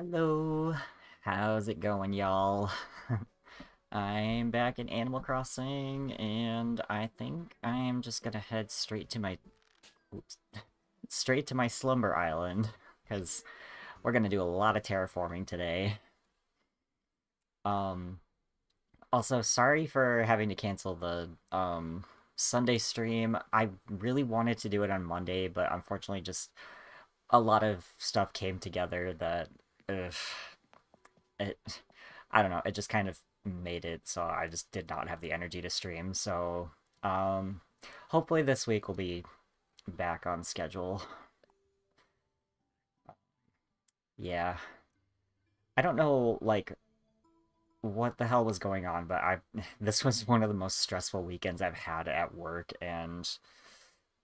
Hello, how's it going, y'all? I'm back in Animal Crossing, and I think I am just gonna head oops, straight to my slumber island, because we're gonna do a lot of terraforming today. Um, Also, sorry for having to cancel the, Sunday stream. I really wanted to do it on Monday, but unfortunately just a lot of stuff came together that, ugh, it I don't know, it just kind of made it so I just did not have the energy to stream. So, um hopefully this week will be back on schedule. Yeah. I don't know like what the hell was going on, but I this was one of the most stressful weekends I've had at work, and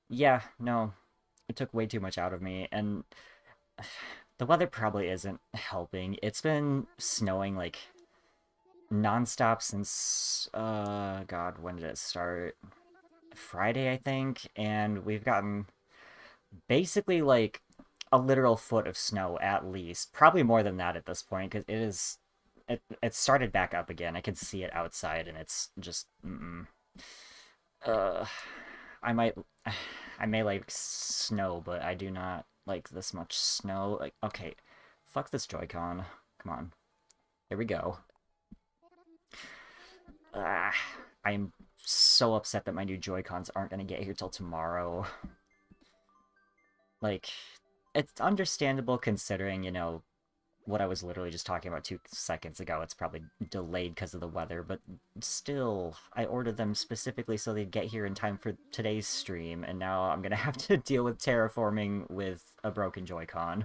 yeah, no, it took way too much out of me, and the weather probably isn't helping. It's been snowing like nonstop since God, when did it start? Friday, I think, and we've gotten basically like a literal foot of snow at least. Probably more than that at this point, because it started back up again. I can see it outside, and it's just uh I might I may like snow, but I do not like this much snow. Like, okay, fuck this Joy-Con. Come on. Here we go. Ah, I'm so upset that my new Joy-Cons aren't gonna get here till tomorrow. Like, it's understandable considering, what I was literally just talking about 2 seconds ago. It's probably delayed because of the weather, but still, I ordered them specifically so they'd get here in time for today's stream, and now I'm gonna have to deal with terraforming with a broken Joy-Con.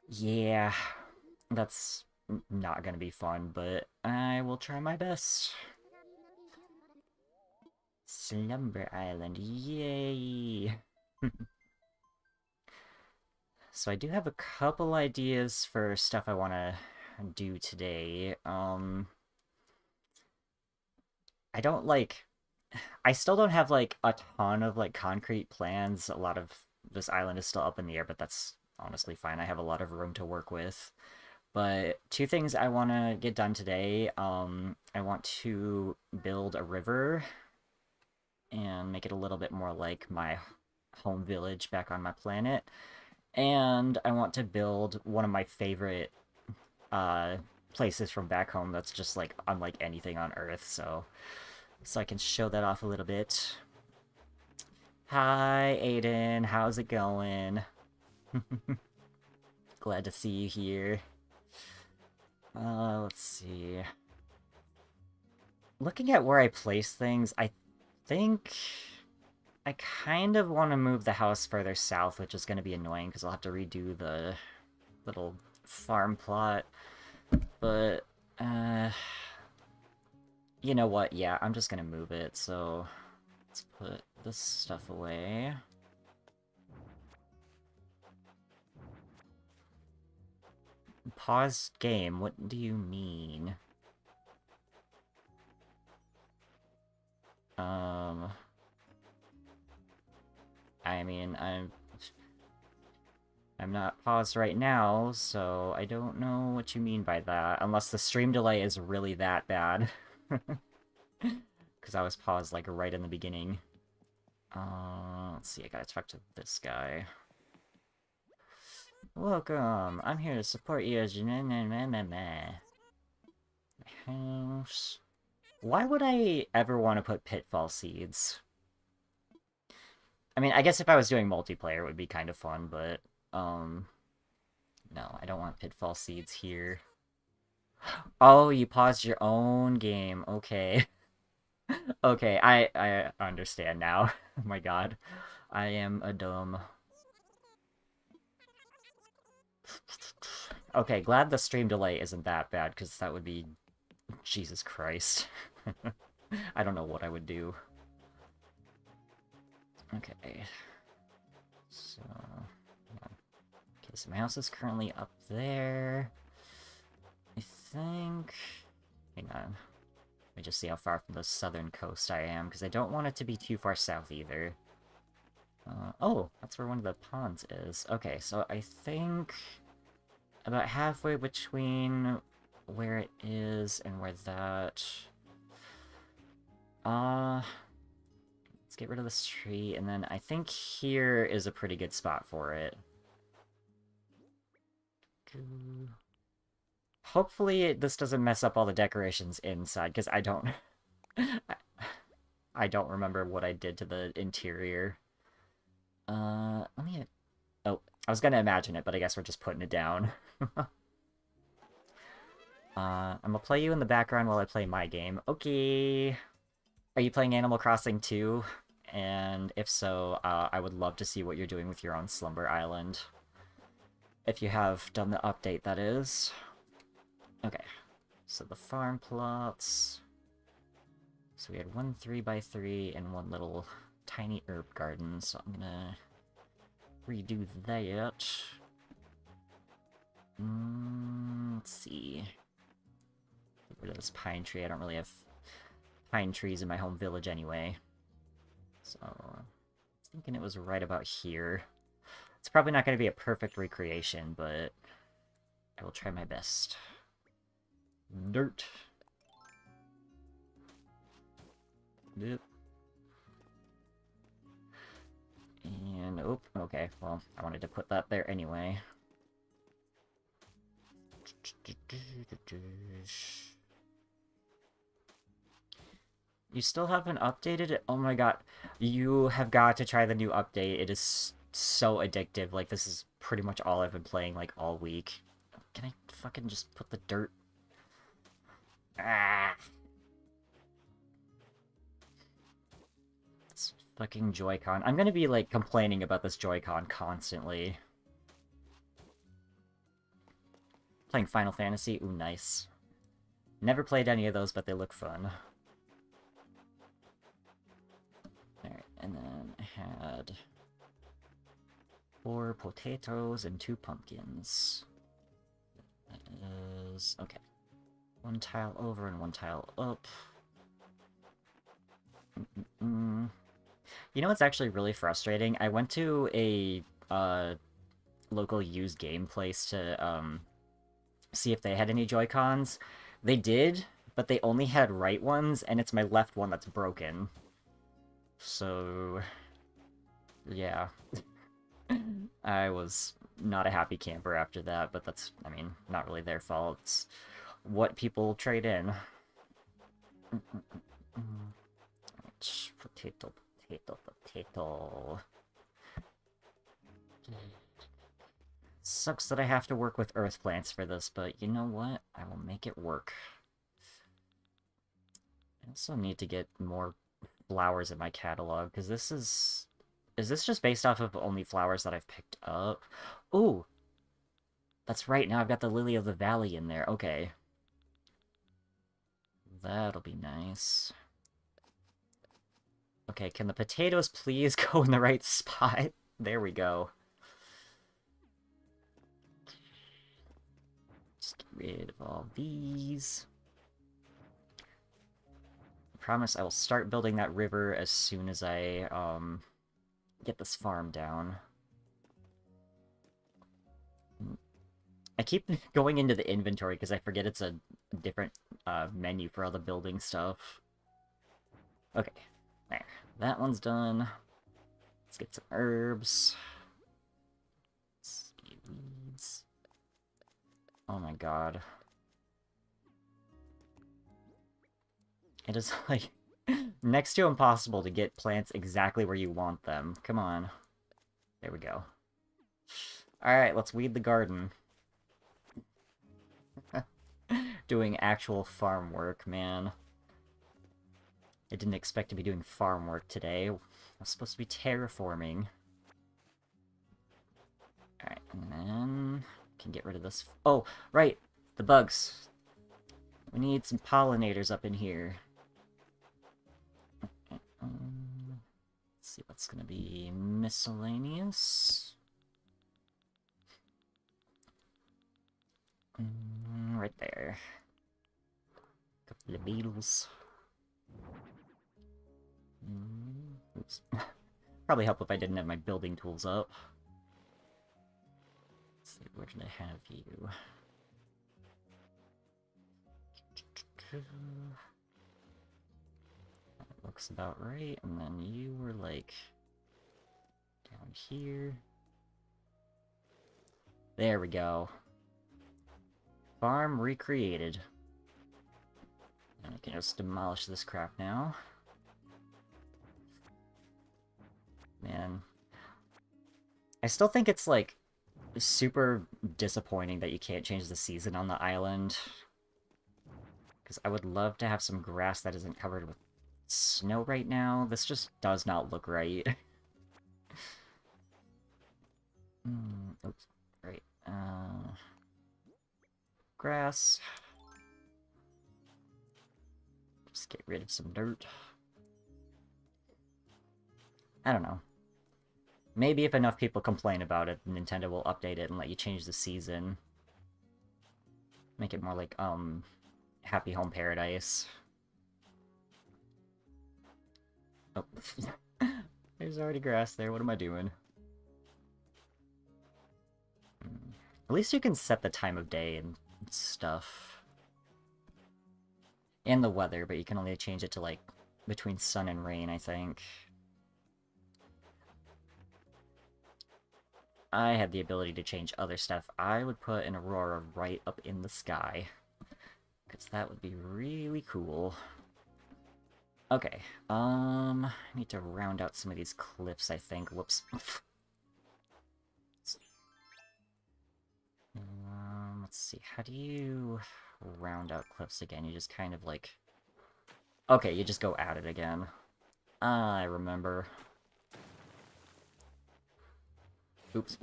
Yeah, that's not gonna be fun, but I will try my best. Slumber Island, yay! So I do have a couple ideas for stuff I want to do today. I don't like... I still don't have, like, a ton of, like, concrete plans. A lot of this island is still up in the air, but that's honestly fine. I have a lot of room to work with. But two things I want to get done today. I want to build a river and make it a little bit more like my home village back on my planet. And I want to build one of my favorite uh, places from back home that's just like unlike anything on Earth. So I can show that off a little bit. Hi, Aiden. How's it going? Glad to see you here. Let's see. Looking at where I place things, I think I kind of want to move the house further south, which is going to be annoying because I'll have to redo the little farm plot. But, you know what? Yeah, I'm just going to move it. So let's put this stuff away. Paused game. What do you mean? I mean, I'm not paused right now, so I don't know what you mean by that, unless the stream delay is really that bad. Because I was paused, like, right in the beginning. Let's see, I gotta talk to this guy. Welcome, I'm here to support you as your house. Why would I ever want to put pitfall seeds? I mean, I guess if I was doing multiplayer, it would be kind of fun, but, no, I don't want pitfall seeds here. Oh, you paused your own game. Okay. Okay, I understand now. Oh my god. I am a dumb. Okay, glad the stream delay isn't that bad, because that would be... Jesus Christ. I don't know what I would do. Okay. So... Okay, so my house is currently up there. I think... Hang on. Let me just see how far from the southern coast I am, because I don't want it to be too far south either. Oh, that's where one of the ponds is. Okay, so I think about halfway between where it is and where that... Let's get rid of this tree, and then I think here is a pretty good spot for it. Hopefully this doesn't mess up all the decorations inside, because I don't... I don't remember what I did to the interior. Let me... Oh, I was gonna imagine it, but I guess we're just putting it down. I'm gonna play you in the background while I play my game. Okay. Are you playing Animal Crossing too? And if so, I would love to see what you're doing with your own Slumber Island. If you have done the update, that is. Okay. So the farm plots... So we had one 3x3 and one little tiny herb garden, so I'm gonna redo that. Let's see. Get rid of this pine tree. I don't really have pine trees in my home village anyway. So, I was thinking it was right about here. It's probably not going to be a perfect recreation, but I will try my best. Dirt. Yep. And, oh, okay, well, I wanted to put that there anyway. You still haven't updated it? Oh my god. You have got to try the new update. It is so addictive. Like, this is pretty much all I've been playing, like, all week. Can I fucking just put the dirt... Ah! This fucking Joy-Con. I'm gonna be, like, complaining about this Joy-Con constantly. Playing Final Fantasy? Ooh, nice. Never played any of those, but they look fun. Alright, and then I had 4 potatoes and 2 pumpkins. That is... okay. 1 tile over and 1 tile up. You know what's actually really frustrating? I went to a local used game place to see if they had any Joy-Cons. They did, but they only had right ones, and it's my left one that's broken. So, yeah. I was not a happy camper after that, but that's, I mean, not really their fault. It's what people trade in. Potato, potato, potato. Sucks that I have to work with earth plants for this, but you know what? I will make it work. I also need to get more flowers in my catalog, because this is... Is this just based off of only flowers that I've picked up? Ooh! That's right, now I've got the Lily of the Valley in there. Okay. That'll be nice. Okay, can the potatoes please go in the right spot? There we go. Just get rid of all these. I promise I will start building that river as soon as I, get this farm down. I keep going into the inventory because I forget it's a different menu for all the building stuff. Okay, there. That one's done. Let's get some herbs. Seaweeds. Oh my god. It is, like, next to impossible to get plants exactly where you want them. Come on. There we go. Alright, let's weed the garden. Doing actual farm work, man. I didn't expect to be doing farm work today. I was supposed to be terraforming. Alright, and then... can get rid of this... Oh, right! The bugs! We need some pollinators up in here. Let's see what's gonna be miscellaneous. Right there. Couple of beetles. Oops. Probably help if I didn't have my building tools up. Let's see, Where did I have you? That looks about right, and then you were like down here. There we go. Farm recreated. And I can just demolish this crap now. Man. I still think it's, like, super disappointing that you can't change the season on the island. Because I would love to have some grass that isn't covered with snow right now. This just does not look right. Oops. Right. Grass. Just get rid of some dirt. I don't know. Maybe if enough people complain about it, Nintendo will update it and let you change the season. Make it more like, Happy Home Paradise. Oh. There's already grass there, what am I doing? At least you can set the time of day and stuff. And the weather, but you can only change it to, like, between sun and rain, I think. I had the ability to change other stuff. I would put an aurora right up in the sky. Because that would be really cool. Okay, I need to round out some of these cliffs, I think. Whoops. Let's see, how do you round out cliffs again? You just kind of like... Okay, you just go at it again. I remember. Oops.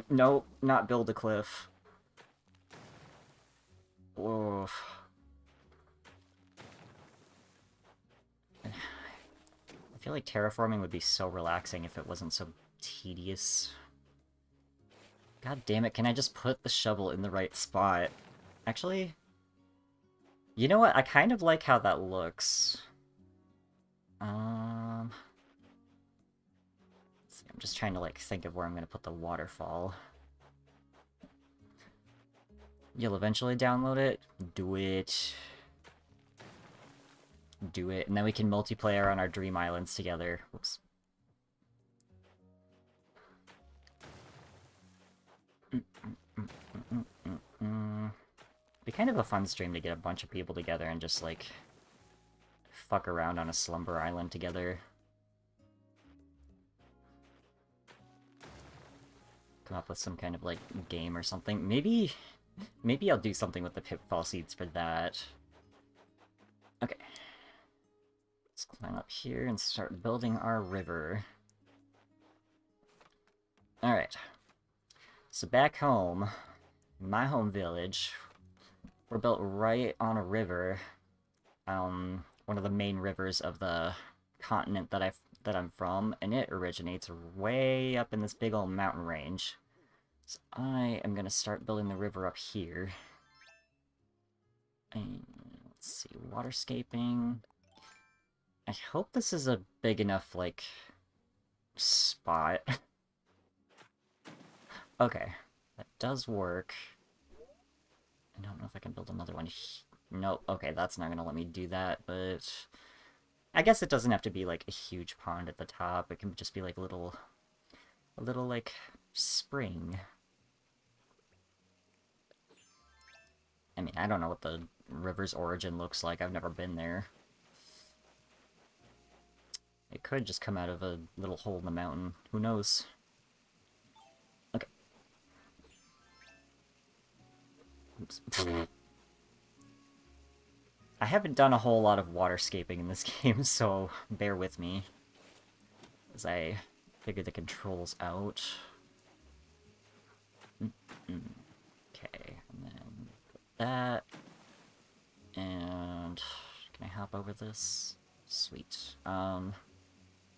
Nope, not build a cliff. Oof. I feel like terraforming would be so relaxing if it wasn't so tedious. God damn it, can I just put the shovel in the right spot? Actually, you know what? I kind of like how that looks. I'm just trying to, like, think of where I'm gonna put the waterfall. You'll eventually download it? Do it. Do it, and then we can multiplayer on our dream islands together. Whoops. Be kind of a fun stream to get a bunch of people together and just, like, fuck around on a slumber island together. Come up with some kind of, like, game or something. Maybe I'll do something with the pitfall seeds for that. Okay. Let's climb up here and start building our river. Alright. So back home, my home village, we're built right on a river. One of the main rivers of the continent that I'm from, and it originates way up in this big old mountain range. So I am gonna start building the river up here. And let's see, waterscaping. I hope this is a big enough, like, spot. Okay, that does work. I don't know if I can build another one. Nope, okay, that's not gonna let me do that, but... I guess it doesn't have to be, like, a huge pond at the top. It can just be, like, a little, like, spring. I mean, I don't know what the river's origin looks like. I've never been there. It could just come out of a little hole in the mountain. Who knows? Okay. Oops. I haven't done a whole lot of waterscaping in this game, so bear with me. As I figure the controls out. Okay, and then put that. And can I hop over this? Sweet.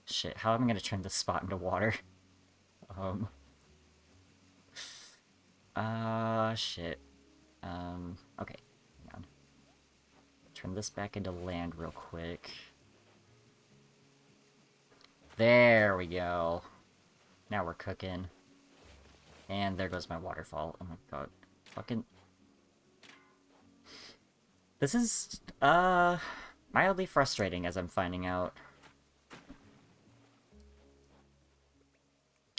Shit, how am I gonna turn this spot into water? Shit. Okay. Hang on. Turn this back into land real quick. There we go. Now we're cooking. And there goes my waterfall. Oh my god. Fucking... This is, mildly frustrating, as I'm finding out.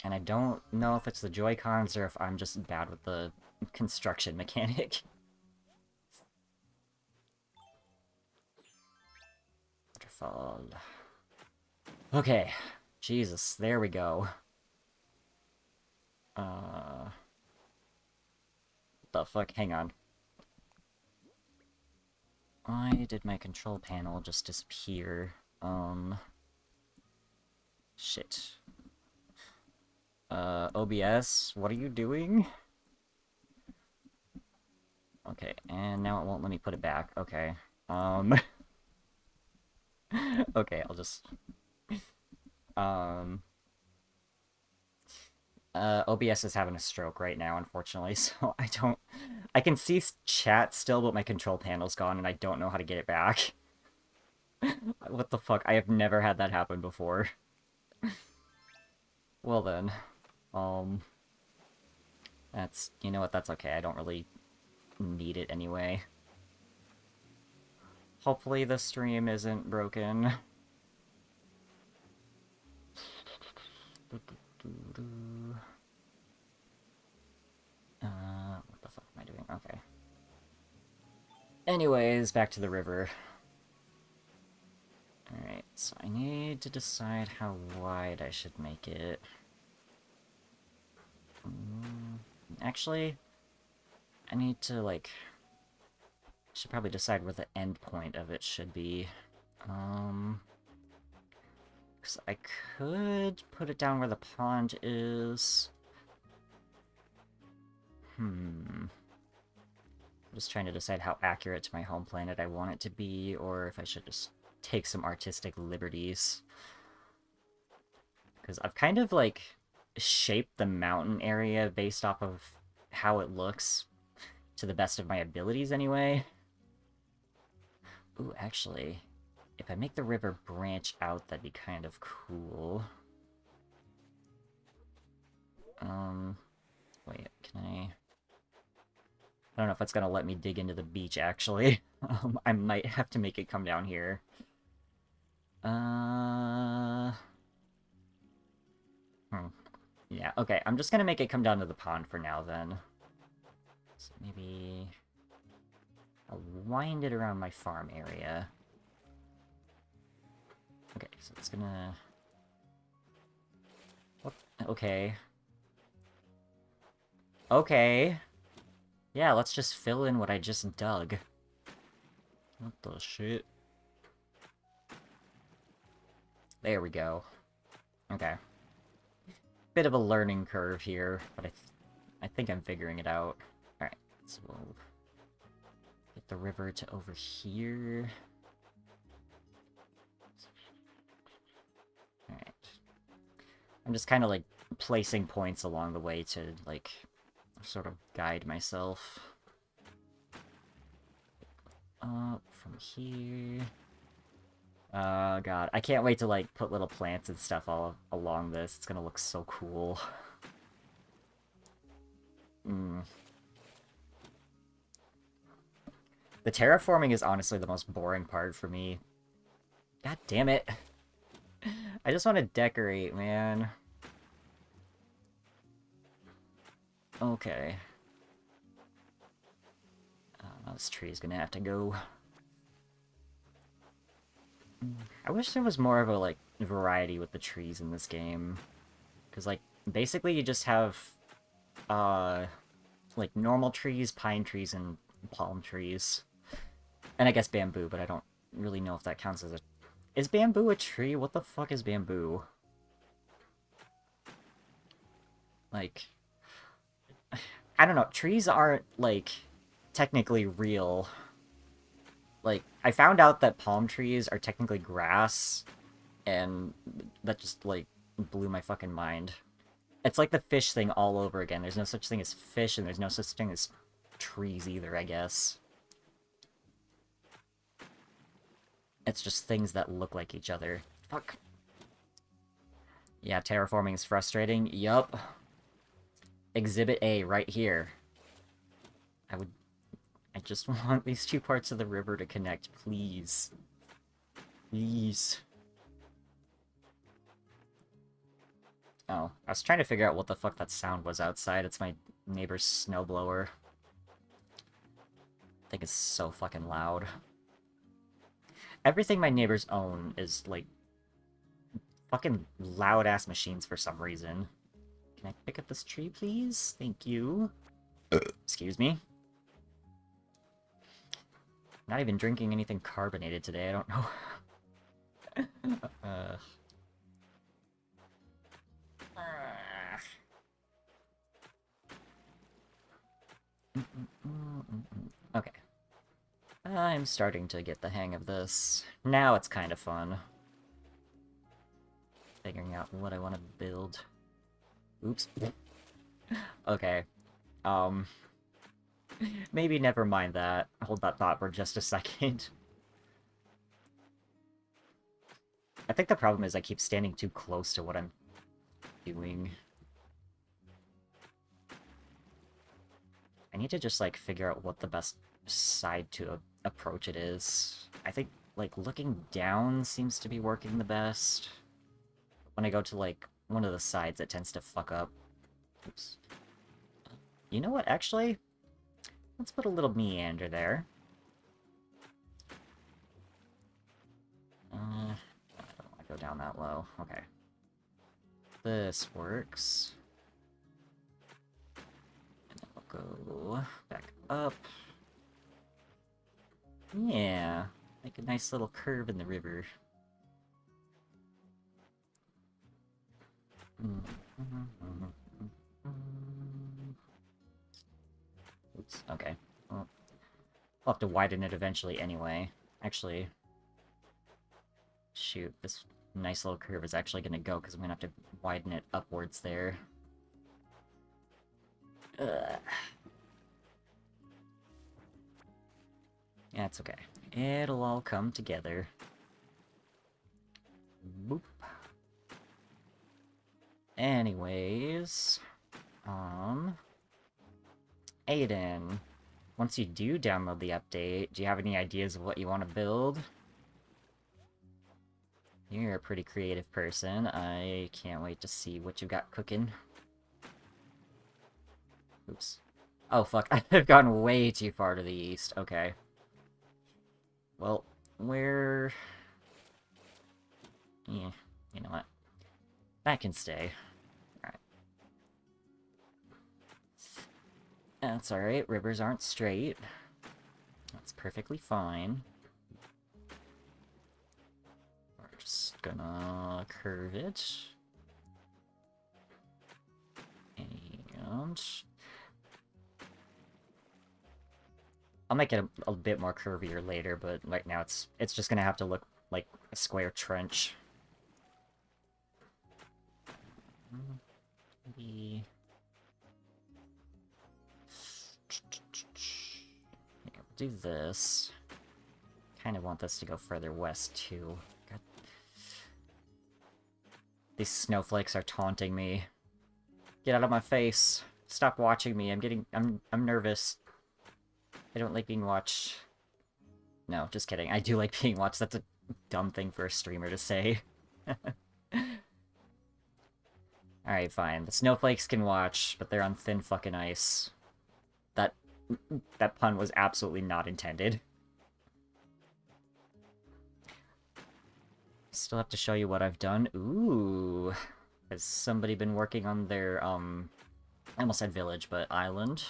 And I don't know if it's the Joy-Cons or if I'm just bad with the construction mechanic. Waterfall. Okay. Jesus, there we go. What the fuck? Hang on. Why did my control panel just disappear? Shit. OBS, what are you doing? Okay, and now it won't let me put it back. Okay. Okay, I'll just... OBS is having a stroke right now, unfortunately, so I can see chat still, but my control panel's gone, and I don't know how to get it back. What the fuck? I have never had that happen before. Well then. That's... You know what? That's okay. I don't really need it anyway. Hopefully the stream isn't broken. What the fuck am I doing? Okay. Anyways, back to the river. Alright, so I need to decide how wide I should make it. Actually, I need to, like... I should probably decide where the end point of it should be. Because I could put it down where the pond is. I'm just trying to decide how accurate to my home planet I want it to be, or if I should just take some artistic liberties. Because I've kind of, like, shaped the mountain area based off of how it looks, to the best of my abilities anyway. Ooh, actually, if I make the river branch out, that'd be kind of cool. Wait, can I don't know if it's gonna let me dig into the beach, actually. I might have to make it come down here. Yeah, okay, I'm just gonna make it come down to the pond for now, then. So maybe... I'll wind it around my farm area. Okay, so it's gonna... What? Okay. Okay. Yeah, let's just fill in what I just dug. What the shit? There we go. Okay. Bit of a learning curve here, but I think I'm figuring it out. Alright, so we'll get the river to over here. Alright. I'm just kind of, like, placing points along the way to, like, sort of guide myself. Up from here. God. I can't wait to, like, put little plants and stuff all along this. It's gonna look so cool. The terraforming is honestly the most boring part for me. God damn it. I just want to decorate, man. Okay. This tree is gonna have to go. I wish there was more of a, like, variety with the trees in this game. Because, like, basically you just have, like, normal trees, pine trees, and palm trees. And I guess bamboo, but I don't really know if that counts as a... Is bamboo a tree? What the fuck is bamboo? Like... I don't know. Trees aren't, like, technically real. Like, I found out that palm trees are technically grass, and that just, like, blew my fucking mind. It's like the fish thing all over again. There's no such thing as fish, and there's no such thing as trees either, I guess. It's just things that look like each other. Fuck. Yeah, terraforming is frustrating. Yup. Exhibit A right here. I just want these two parts of the river to connect, please. Please. Oh, I was trying to figure out what the fuck that sound was outside. It's my neighbor's snowblower. I think it's so fucking loud. Everything my neighbors own is, like, fucking loud-ass machines for some reason. Can I pick up this tree, please? Thank you. Excuse me. Not even drinking anything carbonated today, I don't know. Okay. I'm starting to get the hang of this. Now it's kind of fun. Figuring out what I want to build. Oops. Okay. Maybe never mind that. Hold that thought for just a second. I think the problem is I keep standing too close to what I'm doing. I need to just, like, figure out what the best side to approach it is. I think, like, looking down seems to be working the best. When I go to, like, one of the sides, it tends to fuck up. Oops. You know what, actually? Let's put a little meander there. I don't want to go down that low. Okay. This works. And then we'll go back up. Yeah. Make a nice little curve in the river. Oops, okay. Well, I'll have to widen it eventually anyway. Actually, shoot, this nice little curve is actually going to go because I'm going to have to widen it upwards there. Ugh. Yeah, it's okay. It'll all come together. Boop. Anyways, Aiden, once you do download the update, do you have any ideas of what you want to build? You're a pretty creative person. I can't wait to see what you got cooking. Oops. Oh, fuck. I've gone way too far to the east. Okay. Well, where... Yeah, you know what? That can stay. Alright. That's alright. Rivers aren't straight. That's perfectly fine. We're just gonna curve it. And... I'll make it a bit more curvier later, but right now it's just gonna have to look like a square trench. Maybe... Yeah, we'll do this. Kind of want this to go further west, too. God. These snowflakes are taunting me. Get out of my face. Stop watching me. I'm nervous. I don't like being watched. No, just kidding. I do like being watched. That's a dumb thing for a streamer to say. Alright, fine. The snowflakes can watch, but they're on thin fucking ice. That pun was absolutely not intended. Still have to show you what I've done. Ooh. Has somebody been working on their, I almost said village, but island?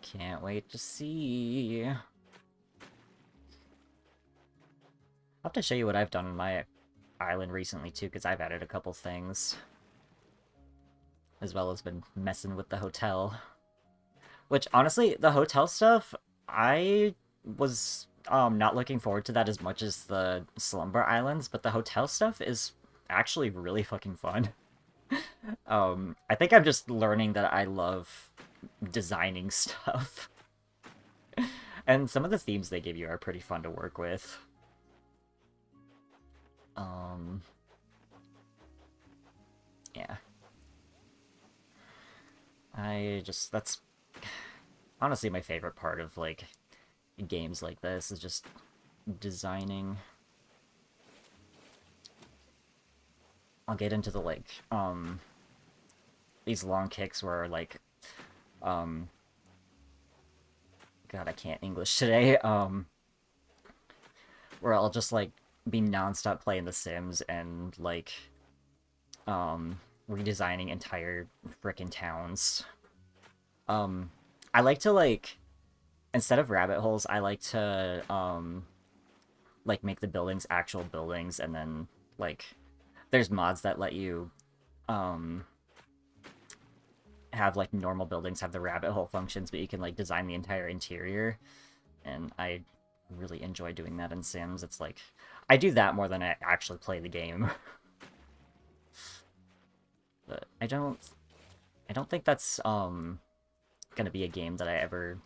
Can't wait to see. I'll have to show you what I've done on my island recently, too, because I've added a couple things. As well as been messing with the hotel. Which, honestly, the hotel stuff, I was not looking forward to that as much as the Slumber Islands, but the hotel stuff is actually really fucking fun. I think I'm just learning that I love designing stuff. And some of the themes they give you are pretty fun to work with. Yeah. That's honestly my favorite part of, like, games like this, is just designing. I'll get into the, like, these long kicks where, like, um, God, I can't English today, where I'll just, like, be nonstop playing The Sims and, like, redesigning entire frickin' towns. Um, I like to, like, instead of rabbit holes, I like to, like, make the buildings actual buildings, and then, like, there's mods that let you, um, have, like, normal buildings have the rabbit hole functions, but you can, like, design the entire interior, and I really enjoy doing that in Sims. It's like, I do that more than I actually play the game. But I don't think that's, gonna be a game that I ever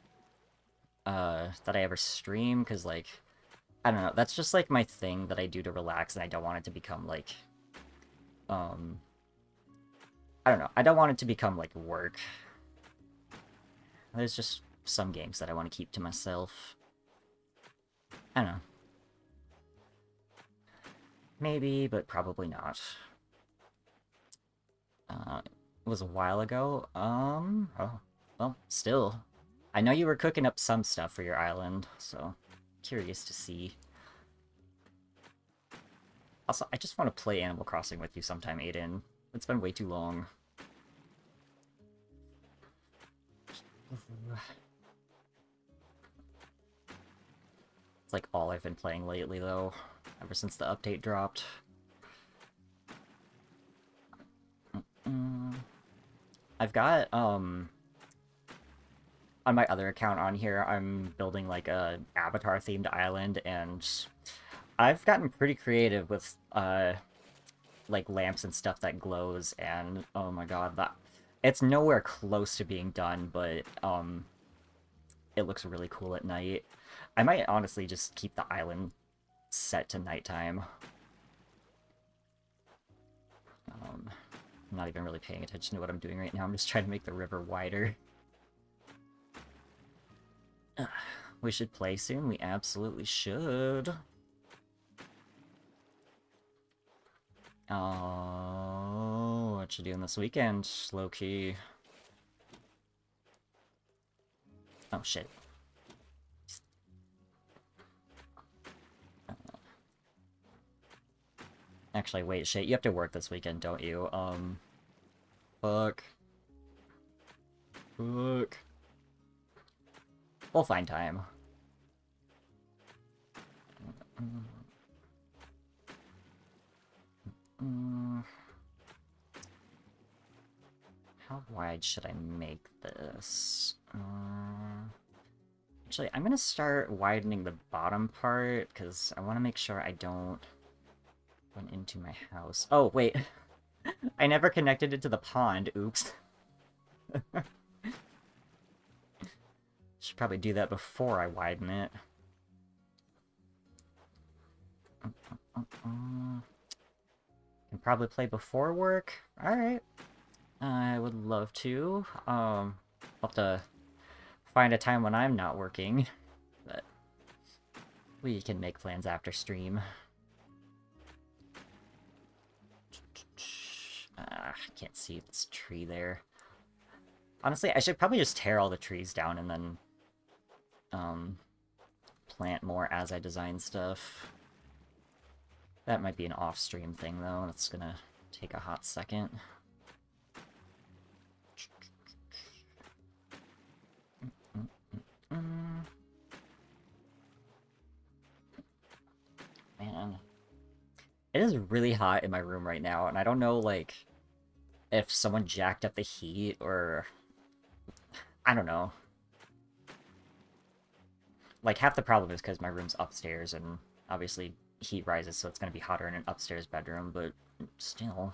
stream, because, like, I don't know, that's just, like, my thing that I do to relax, and I don't want it to become, like, um, I don't know, I don't want it to become, like, work. There's just some games that I want to keep to myself. I don't know. Maybe, but probably not. It was a while ago. Oh, well, still. I know you were cooking up some stuff for your island, so curious to see. Also, I just want to play Animal Crossing with you sometime, Aiden. It's been way too long. It's like all I've been playing lately, though, ever since the update dropped. I've got, on my other account on here, I'm building, like, a Avatar-themed island, and I've gotten pretty creative with, like, lamps and stuff that glows, and, oh my god, it's nowhere close to being done, but, it looks really cool at night. I might honestly just keep the island set to nighttime. I'm not even really paying attention to what I'm doing right now. I'm just trying to make the river wider. We should play soon. We absolutely should. Oh, what you doing this weekend, low-key? Oh, shit. Actually, wait, shit, you have to work this weekend, don't you? Fuck. Fuck. We'll find time. How wide should I make this? Actually, I'm gonna start widening the bottom part, because I want to make sure I don't run into my house. Oh, wait. I never connected it to the pond. Oops. Should probably do that before I widen it. Can probably play before work. Alright. I would love to. I'll have to find a time when I'm not working. But we can make plans after stream. I can't see this tree there. Honestly, I should probably just tear all the trees down and then plant more as I design stuff. That might be an off-stream thing, though. That's gonna take a hot second. Man. It is really hot in my room right now, and I don't know, like, if someone jacked up the heat, or... I don't know. Like, half the problem is because my room's upstairs, and obviously heat rises, so it's gonna be hotter in an upstairs bedroom, but still.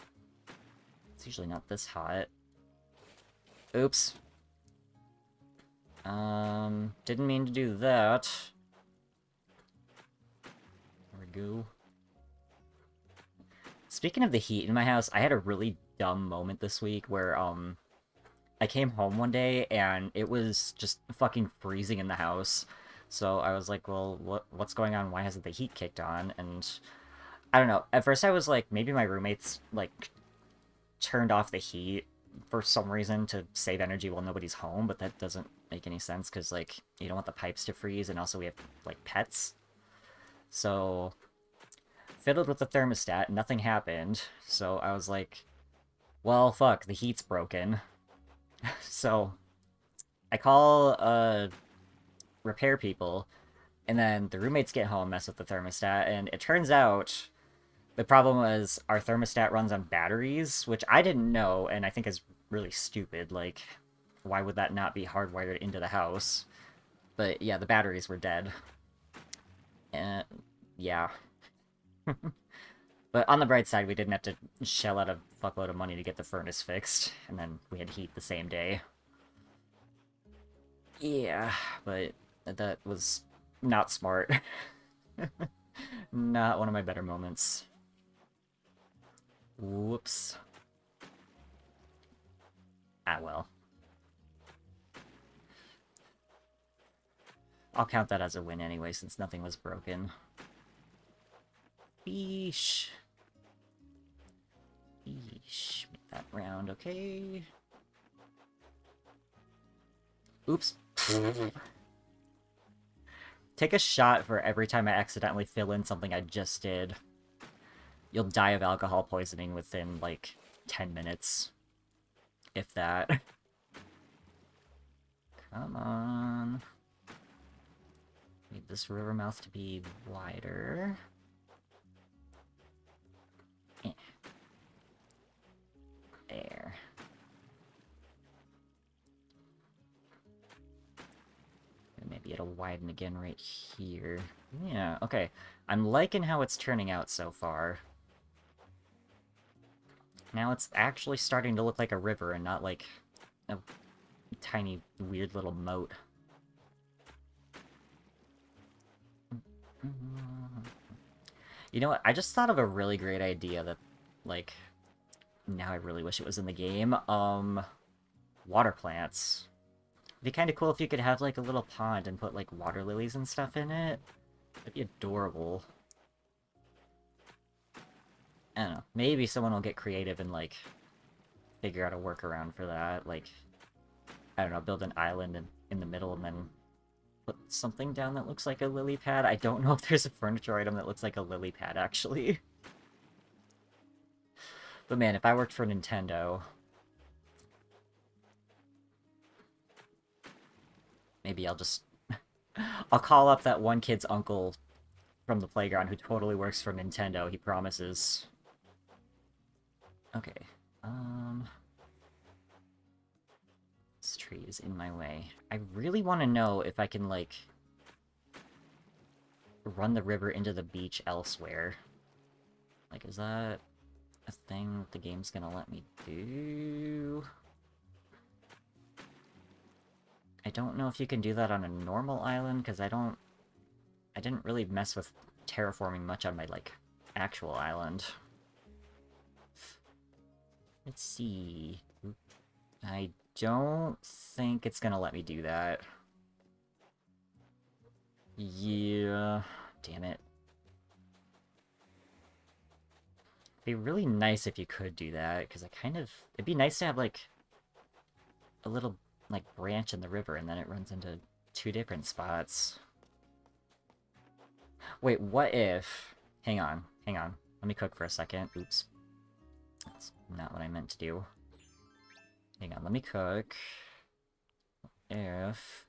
It's usually not this hot. Oops. Didn't mean to do that. There we go. Speaking of the heat in my house, I had a really dumb moment this week where, I came home one day and it was just fucking freezing in the house. So I was like, well, what's going on? Why hasn't the heat kicked on? And I don't know. At first I was like, maybe my roommates like turned off the heat for some reason to save energy while nobody's home, but that doesn't make any sense because like you don't want the pipes to freeze, and also we have like pets. So fiddled with the thermostat, nothing happened. So I was like, well, fuck, the heat's broken. So I call repair people, and then the roommates get home, mess with the thermostat, and it turns out the problem was our thermostat runs on batteries, which I didn't know, and I think is really stupid. Like, why would that not be hardwired into the house? But yeah, the batteries were dead. And yeah. But on the bright side, we didn't have to shell out a fuckload of money to get the furnace fixed, and then we had heat the same day. Yeah, but that was not smart. Not one of my better moments. Whoops. Ah, well. I'll count that as a win anyway, since nothing was broken. Eesh. Eesh. Make that round, okay? Oops. Take a shot for every time I accidentally fill in something I just did. You'll die of alcohol poisoning within, like, 10 minutes. If that. Come on. Need this river mouth to be wider. There. And maybe it'll widen again right here. Yeah, okay. I'm liking how it's turning out so far. Now it's actually starting to look like a river and not like a tiny, weird little moat. You know what? I just thought of a really great idea that, like, now I really wish it was in the game. Water plants. It'd be kind of cool if you could have, like, a little pond and put, like, water lilies and stuff in it. That'd be adorable. I don't know. Maybe someone will get creative and, like, figure out a workaround for that. Like, I don't know, build an island in the middle and then put something down that looks like a lily pad. I don't know if there's a furniture item that looks like a lily pad, actually. But man, if I worked for Nintendo... Maybe I'll just... I'll call up that one kid's uncle from the playground who totally works for Nintendo, he promises. Okay, this tree is in my way. I really want to know if I can, like, run the river into the beach elsewhere. Like, is that a thing that the game's gonna let me do? I don't know if you can do that on a normal island, because I didn't really mess with terraforming much on my, like, actual island. Let's see. I don't think it's gonna let me do that. Yeah. Damn it. It'd be really nice if you could do that, because it'd be nice to have, like, a little, like, branch in the river, and then it runs into two different spots. Wait, what if... Hang on. Let me cook for a second. Oops. That's not what I meant to do. Hang on, let me cook. If...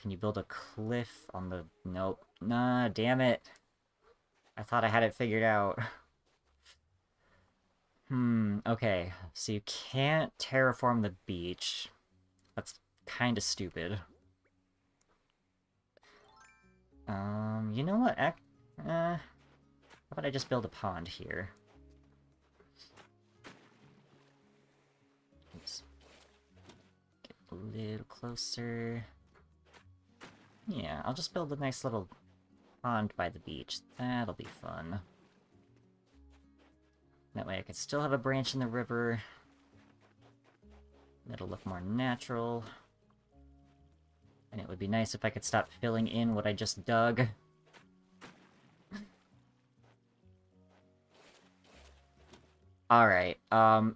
Can you build a cliff on the... Nope. Nah, damn it. I thought I had it figured out. Okay. So you can't terraform the beach. That's kind of stupid. You know what? How about I just build a pond here? Oops. Get a little closer. Yeah, I'll just build a nice little pond by the beach. That'll be fun. That way I can still have a branch in the river It'll look more natural. And it would be nice if I could stop filling in what I just dug. Alright,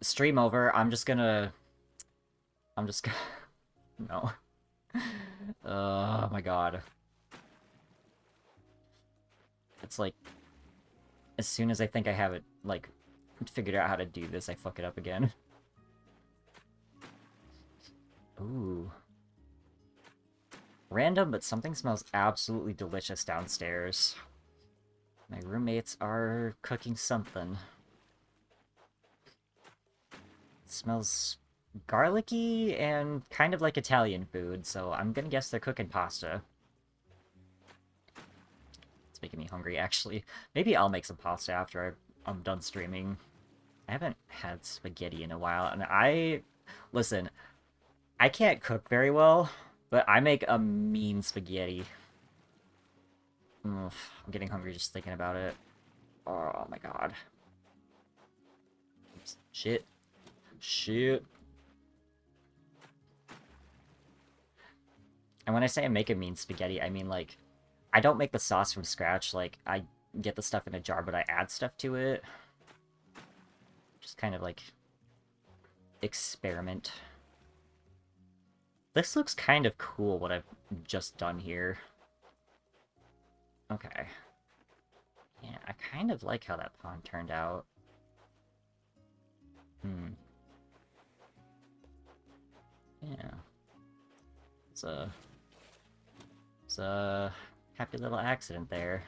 stream over. I'm just gonna... No. Oh my god. It's like... As soon as I think I have it, like, figured out how to do this, I fuck it up again. Ooh. Random, but something smells absolutely delicious downstairs. My roommates are cooking something. It smells garlicky and kind of like Italian food, so I'm gonna guess they're cooking pasta. It's making me hungry, actually. Maybe I'll make some pasta after I'm done streaming. I haven't had spaghetti in a while, and listen, I can't cook very well, but I make a mean spaghetti. Ugh, I'm getting hungry just thinking about it. Oh my god. Oops. Shit. Shit. And when I say I make a mean spaghetti, I mean, like, I don't make the sauce from scratch. Like, I get the stuff in a jar, but I add stuff to it. Just kind of, like, experiment. This looks kind of cool, what I've just done here. Okay. Yeah, I kind of like how that pond turned out. Yeah. It's a happy little accident there.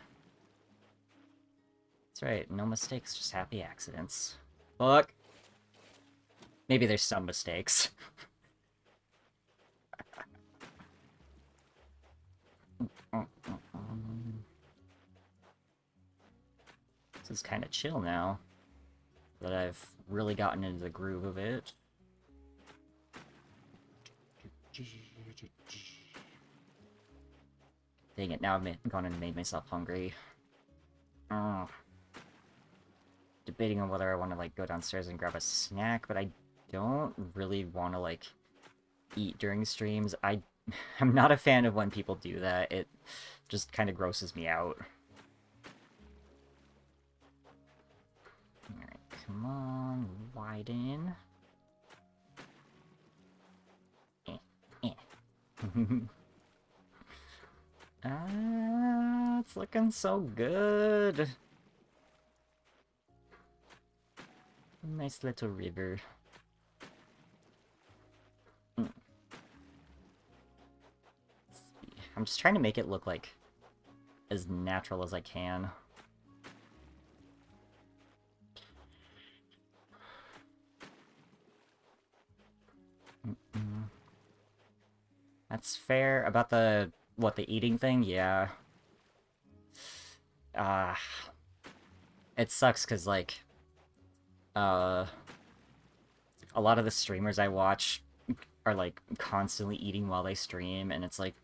That's right, no mistakes, just happy accidents. Fuck! Maybe there's some mistakes. This is kind of chill now that I've really gotten into the groove of it. Dang it, now I've gone and made myself hungry. Debating on whether I want to, like, go downstairs and grab a snack, but I don't really want to, like, eat during streams. I'm not a fan of when people do that. It just kind of grosses me out. Alright, come on, widen. It's looking so good. Nice little river. I'm just trying to make it look like as natural as I can. That's fair. About the eating thing? Yeah. It sucks because, like, a lot of the streamers I watch are, like, constantly eating while they stream, and it's like,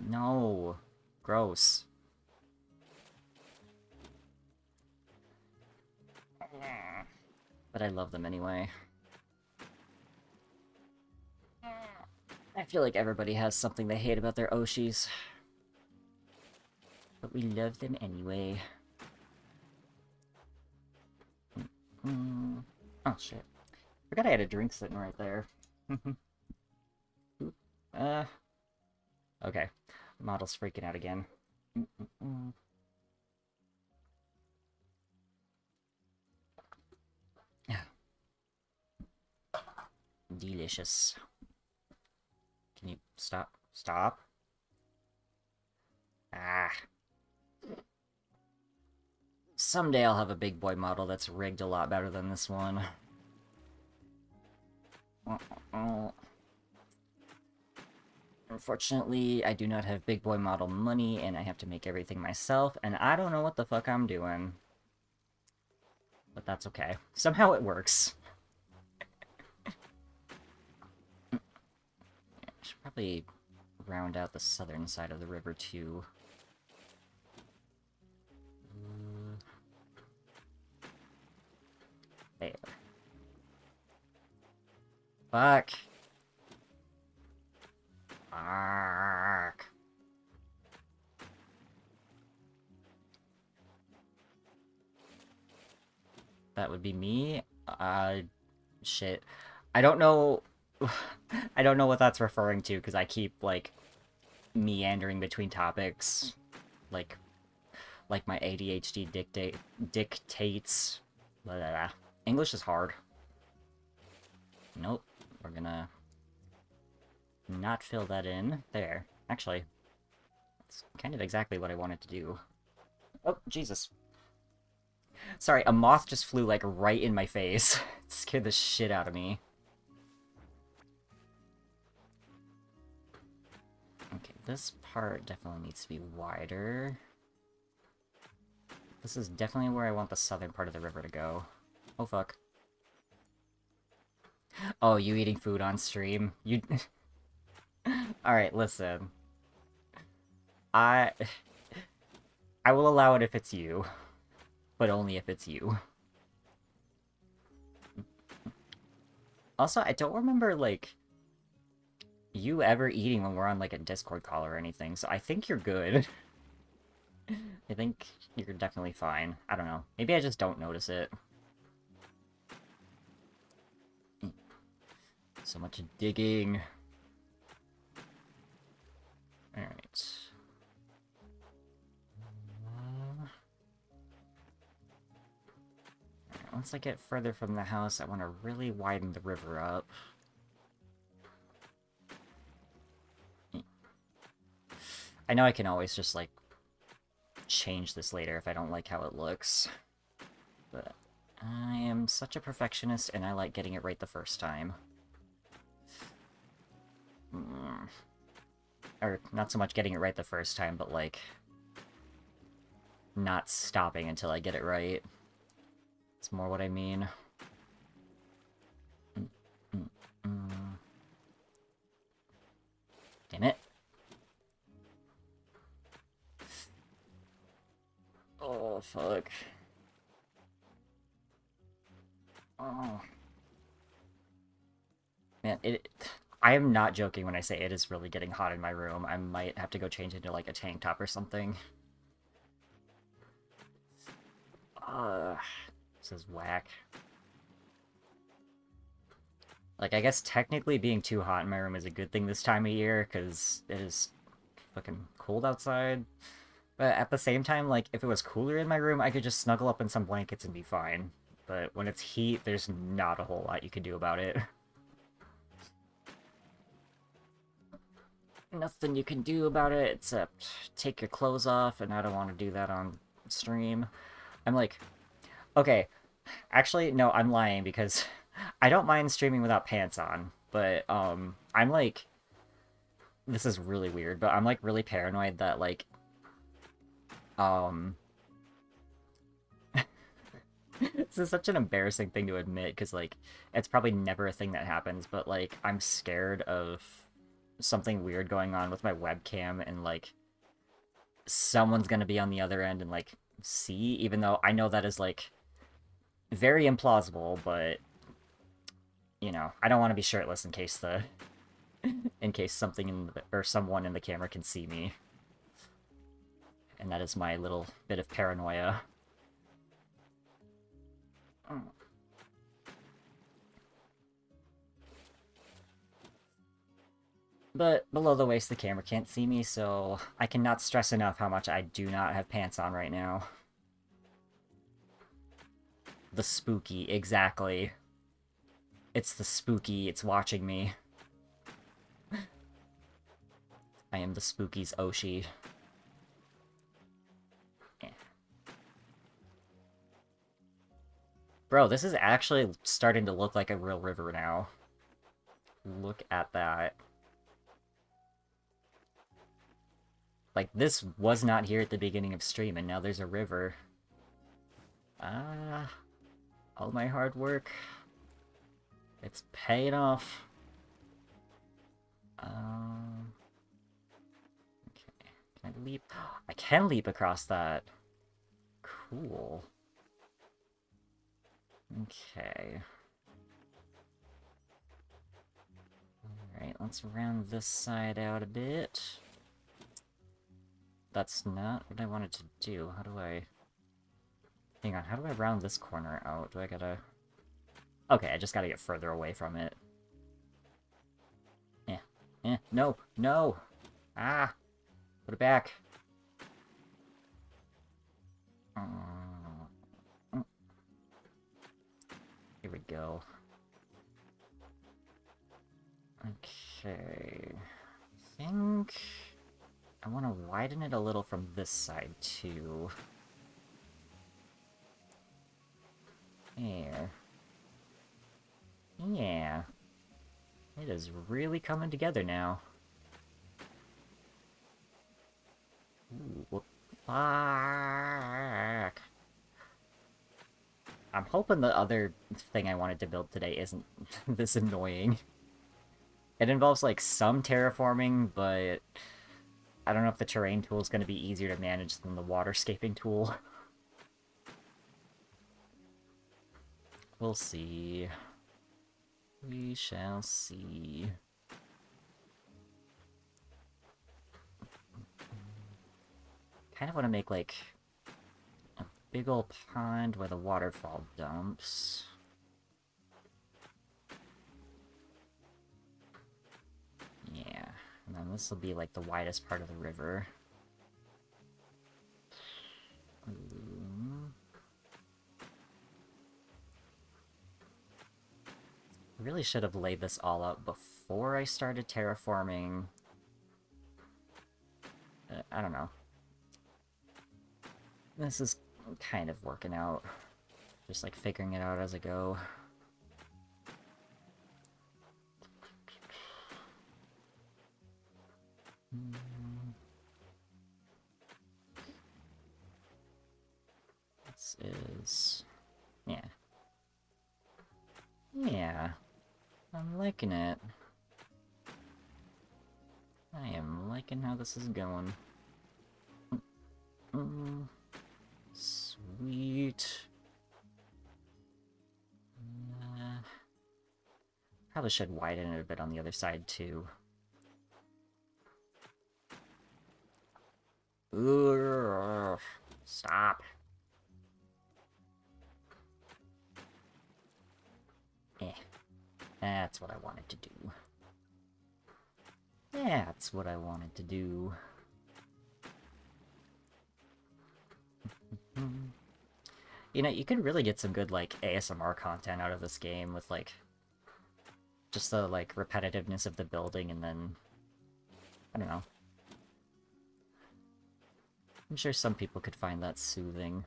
no. Gross. But I love them anyway. I feel like everybody has something they hate about their Oshis. But we love them anyway. Oh, shit. Forgot I had a drink sitting right there. Okay. Model's freaking out again. Delicious. Can you stop? Stop? Ah. Someday I'll have a big boy model that's rigged a lot better than this one. Unfortunately, I do not have big boy model money, and I have to make everything myself, and I don't know what the fuck I'm doing. But that's okay. Somehow it works. I should probably round out the southern side of the river, too. There. Fuck. Fuck. That would be me. Shit. I don't know. I don't know what that's referring to because I keep like meandering between topics, like my ADHD dictates. Blah, blah, blah. English is hard. Nope. We're gonna not fill that in. There. Actually, that's kind of exactly what I wanted to do. Oh, Jesus. Sorry, a moth just flew like right in my face. It scared the shit out of me. Okay, this part definitely needs to be wider. This is definitely where I want the southern part of the river to go. Oh, fuck. Oh, you eating food on stream? You... Alright, listen. I will allow it if it's you. But only if it's you. Also, I don't remember, like, you ever eating when we're on, like, a Discord call or anything, so I think you're good. I think you're definitely fine. I don't know. Maybe I just don't notice it. So much digging. Alright. Once I get further from the house, I want to really widen the river up. I know I can always just, like, change this later if I don't like how it looks. But I am such a perfectionist, and I like getting it right the first time. Or, not so much getting it right the first time, but, like, not stopping until I get it right. It's more what I mean. Damn it. Oh, fuck. Oh. Man, I am not joking when I say it is really getting hot in my room. I might have to go change into, like, a tank top or something. This is whack. Like, I guess technically being too hot in my room is a good thing this time of year, because it is fucking cold outside. But at the same time, like, if it was cooler in my room, I could just snuggle up in some blankets and be fine. But when it's heat, there's not a whole lot you can do about it. Nothing you can do about it except take your clothes off, and I don't want to do that on stream. I'm like, okay, actually, no, I'm lying, because I don't mind streaming without pants on, but, I'm like, this is really weird, but I'm, like, really paranoid that, like, this is such an embarrassing thing to admit, because, like, it's probably never a thing that happens, but, like, I'm scared of something weird going on with my webcam, and, like, someone's gonna be on the other end and, like, see, even though I know that is, like, very implausible, but, you know, I don't want to be shirtless in case something or someone in the camera can see me. And that is my little bit of paranoia. But below the waist, the camera can't see me, so I cannot stress enough how much I do not have pants on right now. The spooky, exactly. It's the spooky, it's watching me. I am the spooky's Oshi. Bro, this is actually starting to look like a real river now. Look at that. Like, this was not here at the beginning of stream, and now there's a river. All my hard work. It's paying off. Okay. Can I leap? I can leap across that. Cool. Okay. let's round this side out a bit. That's not what I wanted to do. How do I... Hang on, how do I round this corner out? Do I gotta... Okay, I just gotta get further away from it. No! No! Ah! Put it back! Here we go. Okay... I think... I want to widen it a little from this side, too. There. Yeah. It is really coming together now. Ooh, fuck. I'm hoping the other thing I wanted to build today isn't this annoying. It involves, like, some terraforming, but I don't know if the terrain tool is going to be easier to manage than the waterscaping tool. We'll see. We shall see. Kind of want to make, like, a big ol' pond where the waterfall dumps. Yeah, and then this will be, like, the widest part of the river. I really should have laid this all out before I started terraforming. I don't know. This is kind of working out. Just, like, figuring it out as I go. This is... yeah. Yeah. I'm liking it. I am liking how this is going. Sweet. Probably should widen it a bit on the other side, too. Ooh, stop. That's what I wanted to do. That's what I wanted to do. You know, you could really get some good, like, ASMR content out of this game with, like, just the, like, repetitiveness of the building and then... I don't know. I'm sure some people could find that soothing.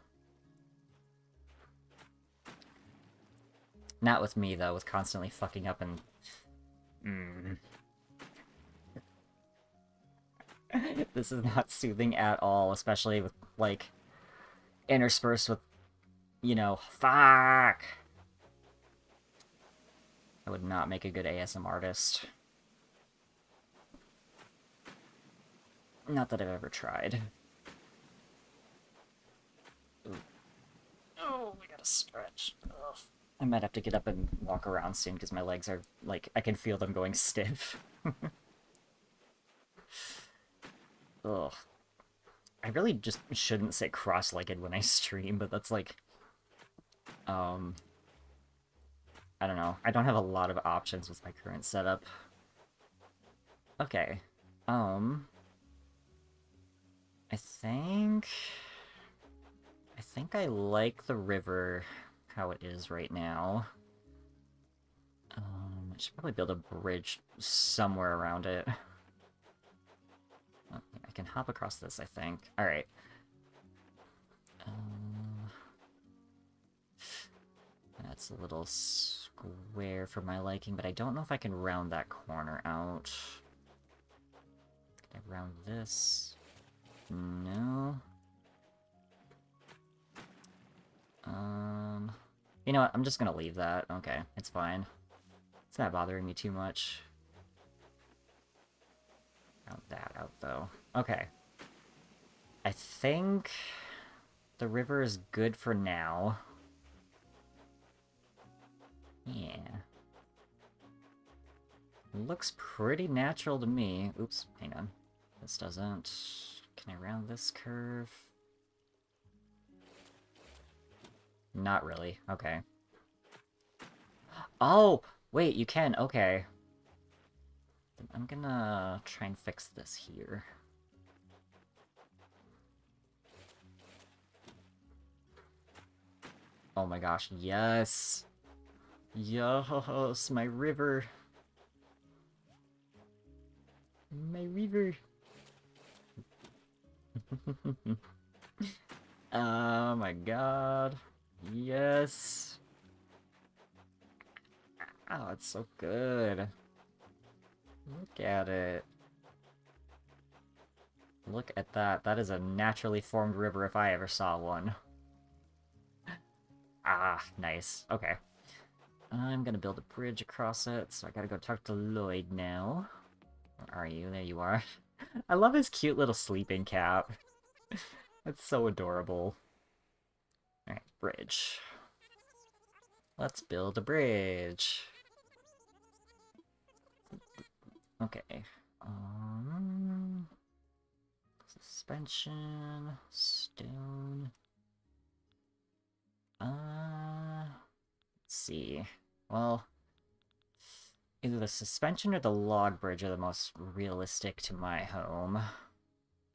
Not with me, though, with constantly fucking up and... This is not soothing at all, especially with, like, interspersed with, you know, fuck! I would not make a good ASM artist. Not that I've ever tried. Ooh. Oh, I gotta stretch. Ugh. I might have to get up and walk around soon, because my legs are, like, I can feel them going stiff. Ugh. I really just shouldn't say cross-legged when I stream, but that's, like... I don't know. I don't have a lot of options with my current setup. Okay. I think I like the river how it is right now. I should probably build a bridge somewhere around it. Oh, I can hop across this, I think. Alright. That's a little square for my liking, but I don't know if I can round that corner out. Can I round this? No. You know what? I'm just gonna leave that. Okay, it's fine. It's not bothering me too much. Round that out, though. Okay. I think the river is good for now. Yeah. looks pretty natural to me. Oops, hang on. This doesn't... Can I round this curve? Not really. Okay. Oh! Wait, you can. Okay. I'm gonna try and fix this here. Oh my gosh, yes! Yes, my river! My river! Oh my god. Yes! Oh, it's so good. Look at it. Look at that. That is a naturally formed river if I ever saw one. Ah, nice. Okay. I'm gonna build a bridge across it, so I gotta go talk to Lloyd now. Where are you? There you are. I love his cute little sleeping cap. It's so adorable. Alright, bridge. Let's build a bridge. Okay. Suspension, stone. Let's see. Well, either the suspension or the log bridge are the most realistic to my home.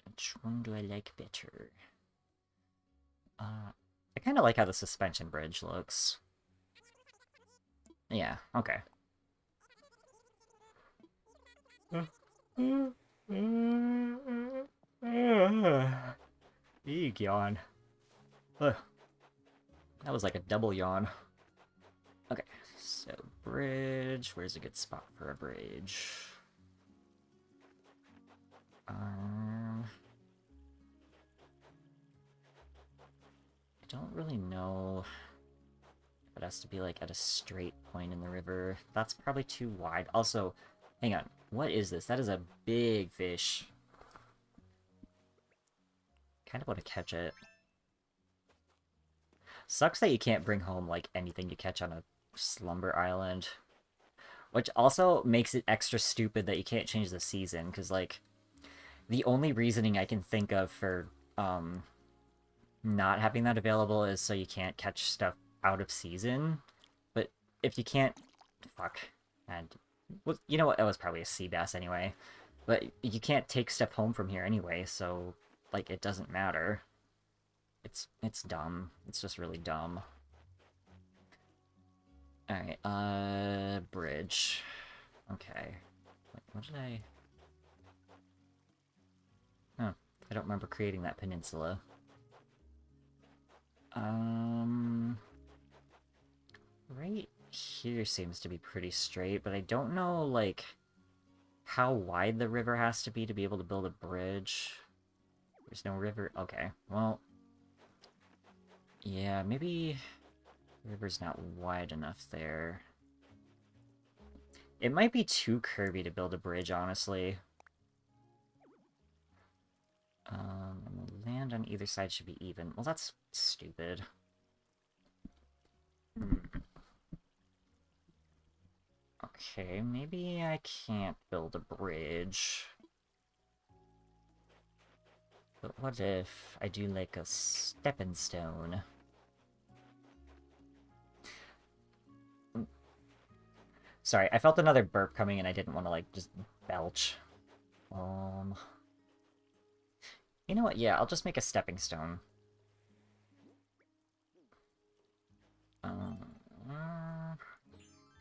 Which one do I like better? I kind of like how the suspension bridge looks. Yeah, okay. Eek, yawn. Ugh. That was like a double yawn. Okay, so bridge. Where's a good spot for a bridge? I don't really know if it has to be like at a straight point in the river. That's probably too wide. Also, hang on. What is this? That is a big fish. Kind of want to catch it. Sucks that you can't bring home like anything you catch on a slumber island. Which also makes it extra stupid that you can't change the season, because like the only reasoning I can think of for not having that available is so you can't catch stuff out of season. But if you can't... Fuck. And... Well, you know what? That was probably a sea bass anyway. But you can't take stuff home from here anyway, so, like, it doesn't matter. It's dumb. It's just really dumb. Alright, bridge. Okay. Wait, what did I... Huh. I don't remember creating that peninsula. Right here seems to be pretty straight, but I don't know, like, how wide the river has to be able to build a bridge. There's no river. Okay, well... Yeah, maybe the river's not wide enough there. It might be too curvy to build a bridge, honestly. And the land on either side should be even. Well, that's stupid. Okay, maybe I can't build a bridge. But what if I do, like, a stepping stone? Sorry, I felt another burp coming and I didn't want to, like, just belch. You know what? Yeah, I'll just make a stepping stone.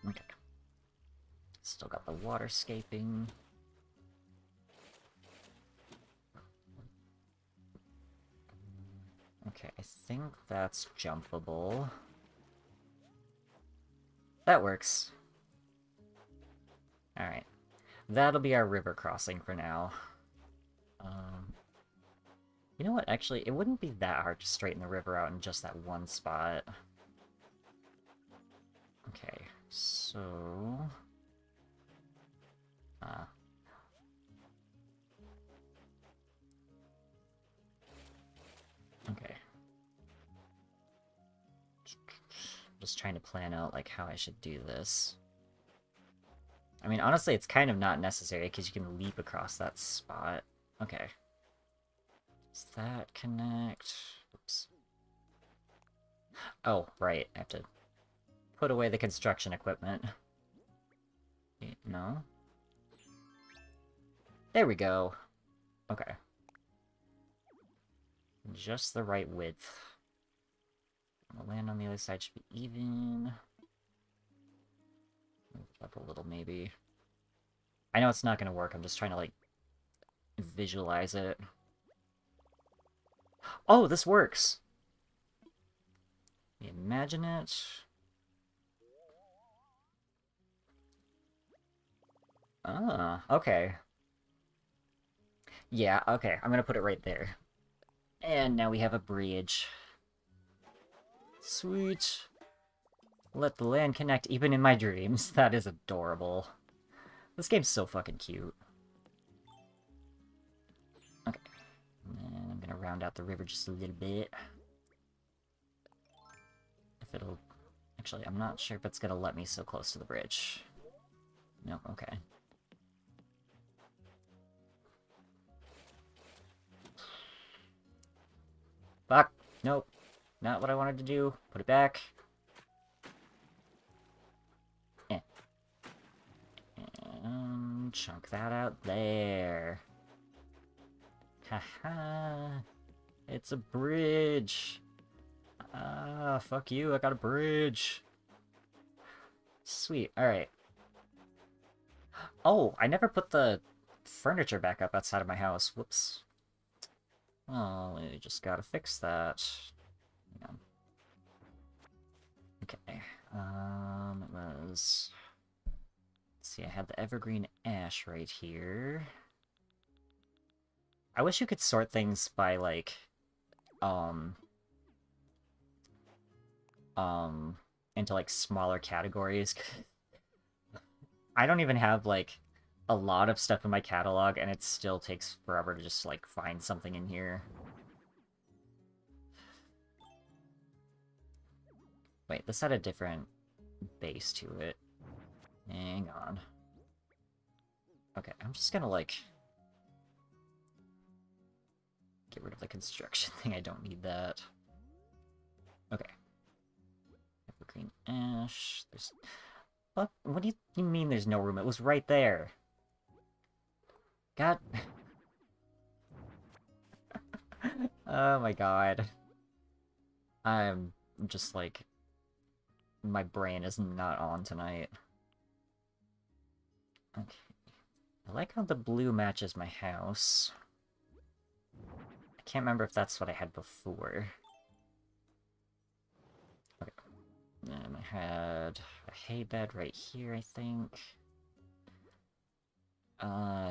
Okay. Still got the waterscaping. Okay, I think that's jumpable. That works. Alright. That'll be our river crossing for now. You know what? Actually, it wouldn't be that hard to straighten the river out in just that one spot. Okay, so... Okay. Just trying to plan out, like, how I should do this. I mean, honestly, it's kind of not necessary because you can leap across that spot. Okay. Does that connect? Oops. Oh, right. I have to put away the construction equipment. No? There we go. Okay. Just the right width. The land on the other side should be even. Move it up a little, maybe. I know it's not gonna work. I'm just trying to, like, visualize it. Oh, this works! Imagine it. Ah, okay. Yeah, okay. I'm gonna put it right there. And now we have a bridge. Sweet. Let the land connect even in my dreams. That is adorable. This game's so fucking cute. Okay. And I'm gonna round out the river just a little bit. If it'll... Actually, I'm not sure if it's gonna let me so close to the bridge. No, okay. Fuck! Nope. Not what I wanted to do. Put it back. And chunk that out there. Haha. It's a bridge. Ah, fuck you, I got a bridge. Sweet, alright. Oh, I never put the furniture back up outside of my house. Whoops. Oh, we just gotta fix that. Hang on. Okay. It was... Let's see, I had the evergreen ash right here. I wish you could sort things by, like, into, like, smaller categories. I don't even have, like, a lot of stuff in my catalog, and it still takes forever to just, like, find something in here. Wait, this had a different base to it. Hang on. Okay, I'm just gonna, like... get rid of the construction thing, I don't need that. Okay. Evergreen ash, there's... What do you mean there's no room? It was right there. God... Oh my god. I'm just like... My brain is not on tonight. Okay. I like how the blue matches my house. I can't remember if that's what I had before. Okay. Then I had a hay bed right here, I think.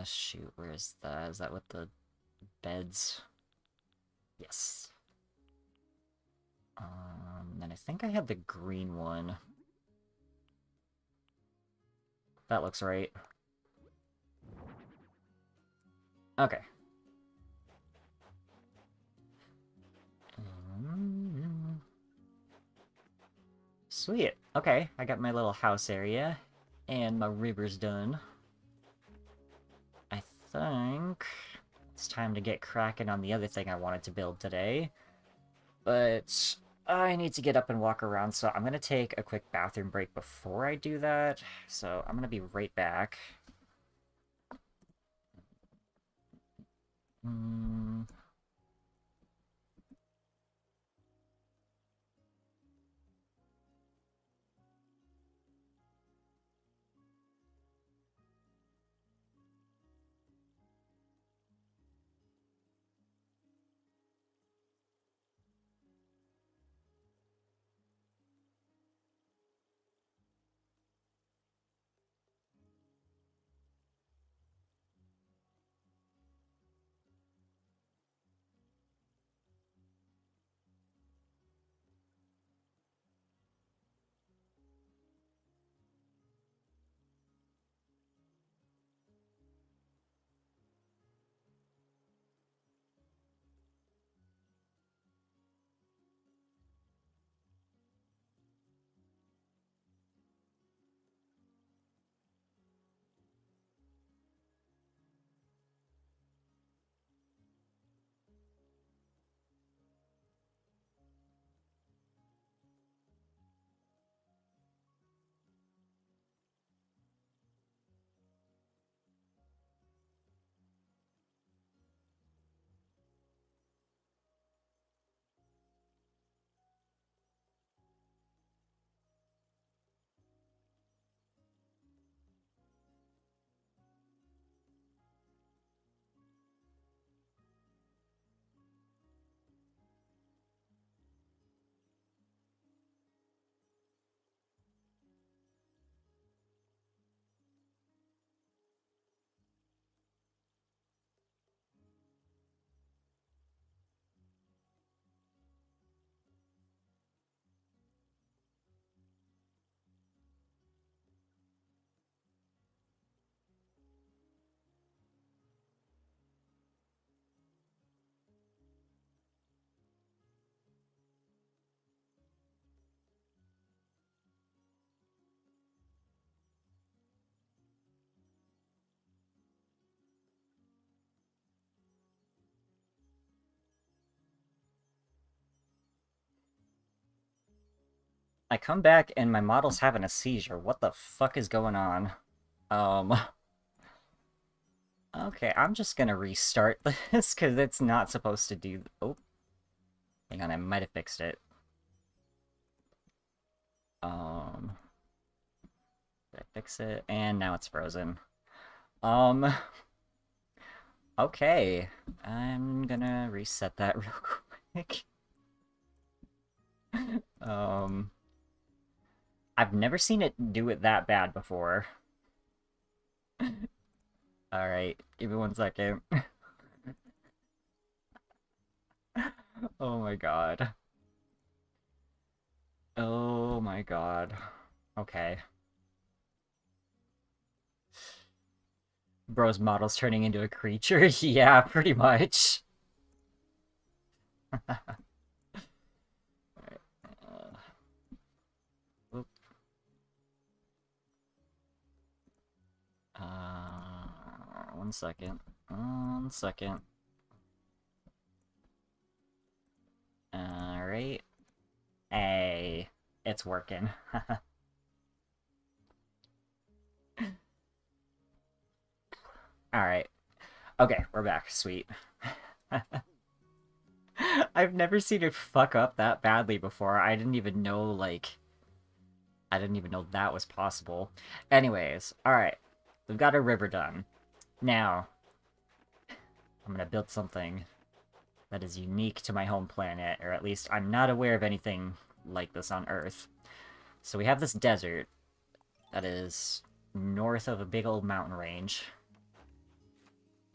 Shoot, where is that? Is that with the beds? Yes. Then I think I had the green one. That looks right. Okay. Sweet. Okay, I got my little house area, and my river's done. I think it's time to get cracking on the other thing I wanted to build today. But I need to get up and walk around, so I'm gonna take a quick bathroom break before I do that. So I'm gonna be right back. I come back and my model's having a seizure. What the fuck is going on? Um, okay, I'm just gonna restart this because it's not supposed to do... Oh, hang on, I might have fixed it. Um, did I fix it? And now it's frozen. Um, okay. I'm gonna reset that real quick. Um, I've never seen it do it that bad before. Alright, give me 1 second. Oh my god. Oh my god. Okay. Bro's model's turning into a creature? Yeah, pretty much. Oop. Uh, 1 second. 1 second. Alright. Hey, it's working. Alright. Okay, we're back. Sweet. I've never seen it fuck up that badly before. I didn't even know, like... I didn't even know that was possible. Anyways, alright. We've got a river done. Now, I'm gonna build something that is unique to my home planet, or at least I'm not aware of anything like this on Earth. So we have this desert that is north of a big old mountain range.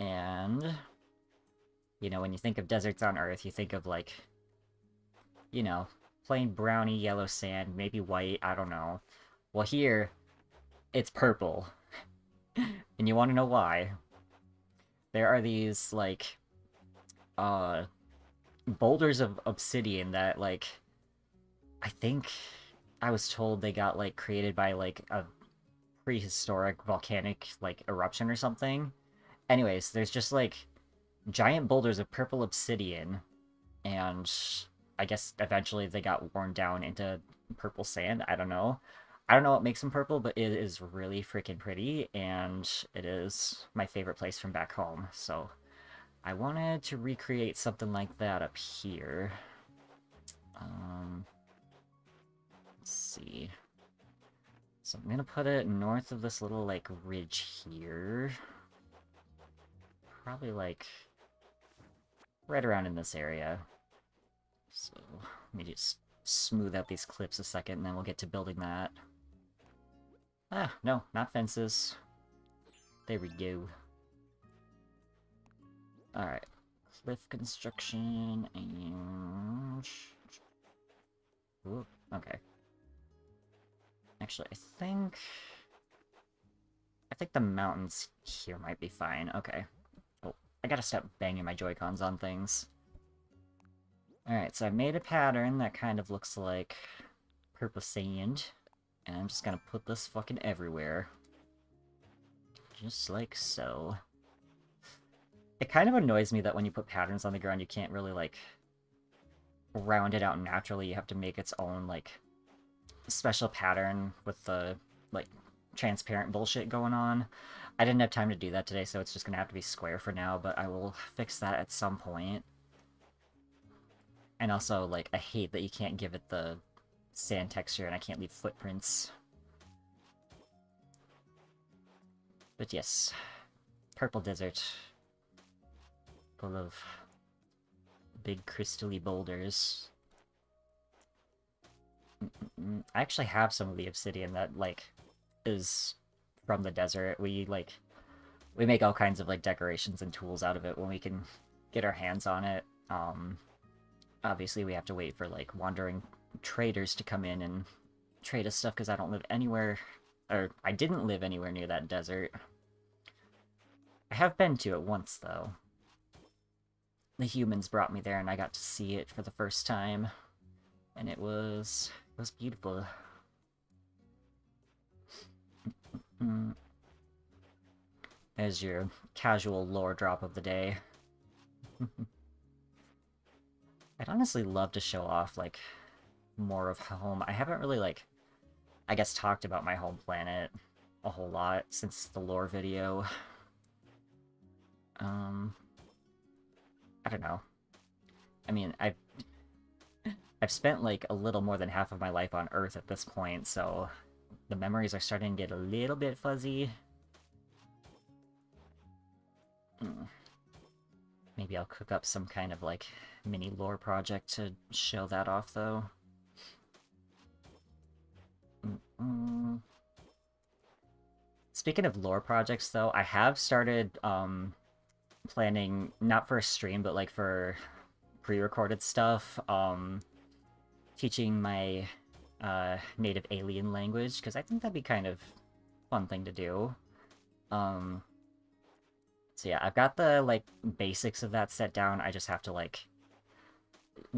And, you know, when you think of deserts on Earth, you think of, like, you know, plain browny yellow sand, maybe white, I don't know. Well, here, it's purple. And you want to know why? There are these, like, boulders of obsidian that, like, I think I was told they got, like, created by, like, a prehistoric volcanic, like, eruption or something. Anyways, there's just, like, giant boulders of purple obsidian, and I guess eventually they got worn down into purple sand. I don't know. I don't know what makes them purple, but it is really freaking pretty, and it is my favorite place from back home. So I wanted to recreate something like that up here. Let's see. So I'm gonna put it north of this little, like, ridge here. Probably, like, right around in this area. So, let me just smooth out these cliffs a second, and then we'll get to building that. Ah, no, not fences. There we go. Alright. Cliff construction, and... Ooh, okay. Actually, I think the mountains here might be fine. Okay. Oh, I gotta stop banging my Joy-Cons on things. Alright, so I made a pattern that kind of looks like purple sand. And I'm just gonna put this fucking everywhere. Just like so. It kind of annoys me that when you put patterns on the ground, you can't really, like, round it out naturally. You have to make its own, like, special pattern with the, like, transparent bullshit going on. I didn't have time to do that today, so it's just gonna have to be square for now, but I will fix that at some point. And also, like, I hate that you can't give it the sand texture and I can't leave footprints. But yes, purple desert. Full of big crystally boulders. I actually have some of the obsidian that, like, is from the desert. We make all kinds of, like, decorations and tools out of it when we can get our hands on it. Obviously we have to wait for, like, wandering traders to come in and trade us stuff, because I don't live anywhere, or I didn't live anywhere near that desert. I have been to it once, though. The humans brought me there, and I got to see it for the first time, and it was beautiful. There's your casual lore drop of the day. I'd honestly love to show off, like, more of home. I haven't really, like, I guess talked about my home planet a whole lot since the lore video. Um, I don't know. I mean, I've spent like a little more than half of my life on Earth at this point, so the memories are starting to get a little bit fuzzy. Maybe I'll cook up some kind of like mini lore project to show that off, though. Speaking of lore projects, though, I have started planning, not for a stream, but like for pre-recorded stuff, teaching my native alien language, because I think that'd be kind of fun thing to do. So yeah, I've got the, like, basics of that set down. I just have to, like,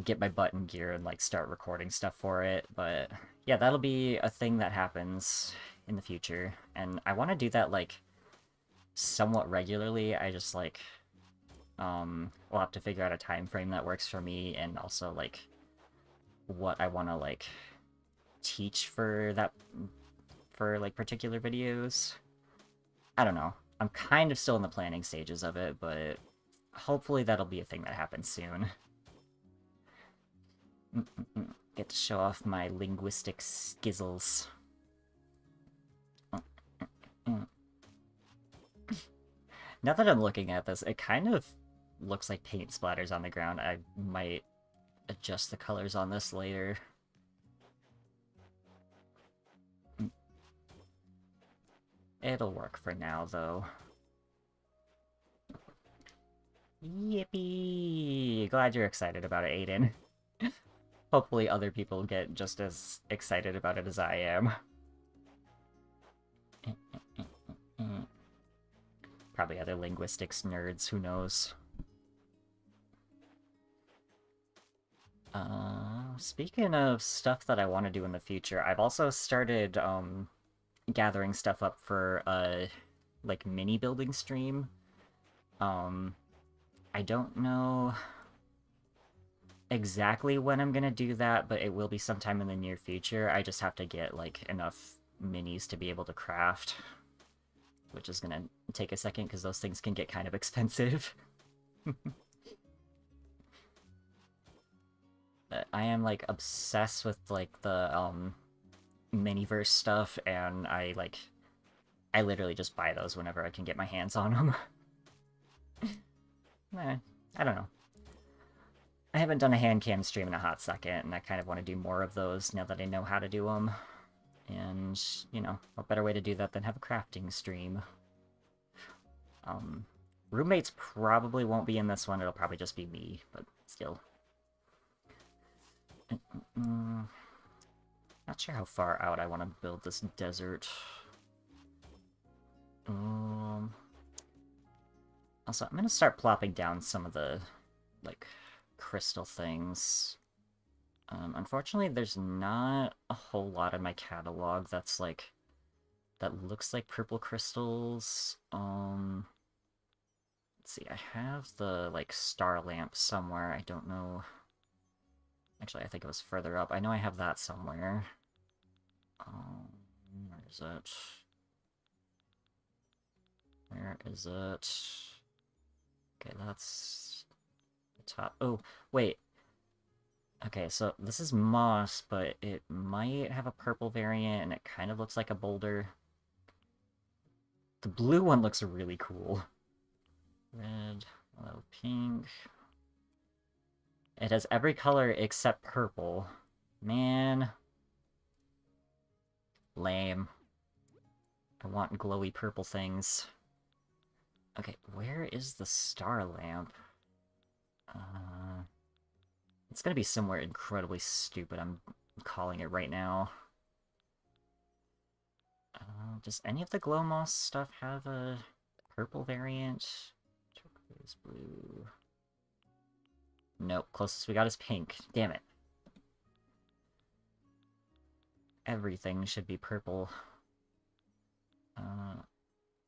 get my butt in gear and, like, start recording stuff for it. But yeah, that'll be a thing that happens in the future. And I want to do that, like, somewhat regularly. I just, like, we'll have to figure out a time frame that works for me, and also, like, what I want to, like, teach for that, for, like, particular videos. I don't know. I'm kind of still in the planning stages of it, but hopefully that'll be a thing that happens soon. Get to show off my linguistic skizzles. Now that I'm looking at this, it kind of looks like paint splatters on the ground. I might adjust the colors on this later. It'll work for now, though. Yippee! Glad you're excited about it, Aiden. Hopefully other people get just as excited about it as I am. Probably other linguistics nerds, who knows. Speaking of stuff that I want to do in the future, I've also started, gathering stuff up for a, like, mini building stream. I don't know exactly when I'm gonna do that, but it will be sometime in the near future. I just have to get, like, enough minis to be able to craft, which is gonna take a second because those things can get kind of expensive. But I am, like, obsessed with, like, the miniverse stuff, and I literally just buy those whenever I can get my hands on them. I don't know. I haven't done a hand cam stream in a hot second, and I kind of want to do more of those now that I know how to do them. And, you know, what better way to do that than have a crafting stream? Roommates probably won't be in this one, it'll probably just be me, but still. Not sure how far out I want to build this desert. Also, I'm gonna start plopping down some of the, like, crystal things. Unfortunately, there's not a whole lot in my catalog that's, like, that looks like purple crystals. Let's see, I have the, like, star lamp somewhere. I don't know. Actually, I think it was further up. I know I have that somewhere. Where is it? Where is it? Okay, that's the top. Oh, wait. Okay, so this is moss, but it might have a purple variant, and it kind of looks like a boulder. The blue one looks really cool. Red, a little pink. It has every color except purple. Man. Lame. I want glowy purple things. Okay, where is the star lamp? It's gonna be somewhere incredibly stupid. I'm calling it right now. Does any of the glow moss stuff have a purple variant? Turquoise blue. Nope, closest we got is pink. Damn it. Everything should be purple.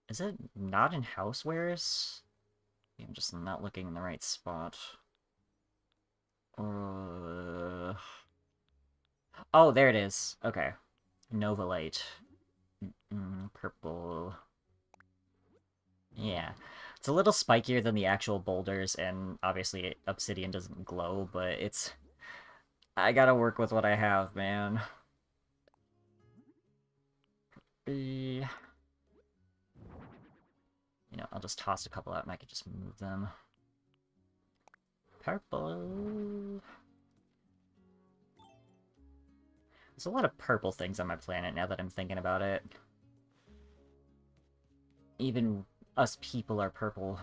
Is it not in housewares? I'm just not looking in the right spot. Oh, there it is. Okay. Novolite. Purple. Yeah. It's a little spikier than the actual boulders, and obviously obsidian doesn't glow, but it's... I gotta work with what I have, man. You know, I'll just toss a couple out and I can just move them. Purple. There's a lot of purple things on my planet now that I'm thinking about it. Even us people are purple.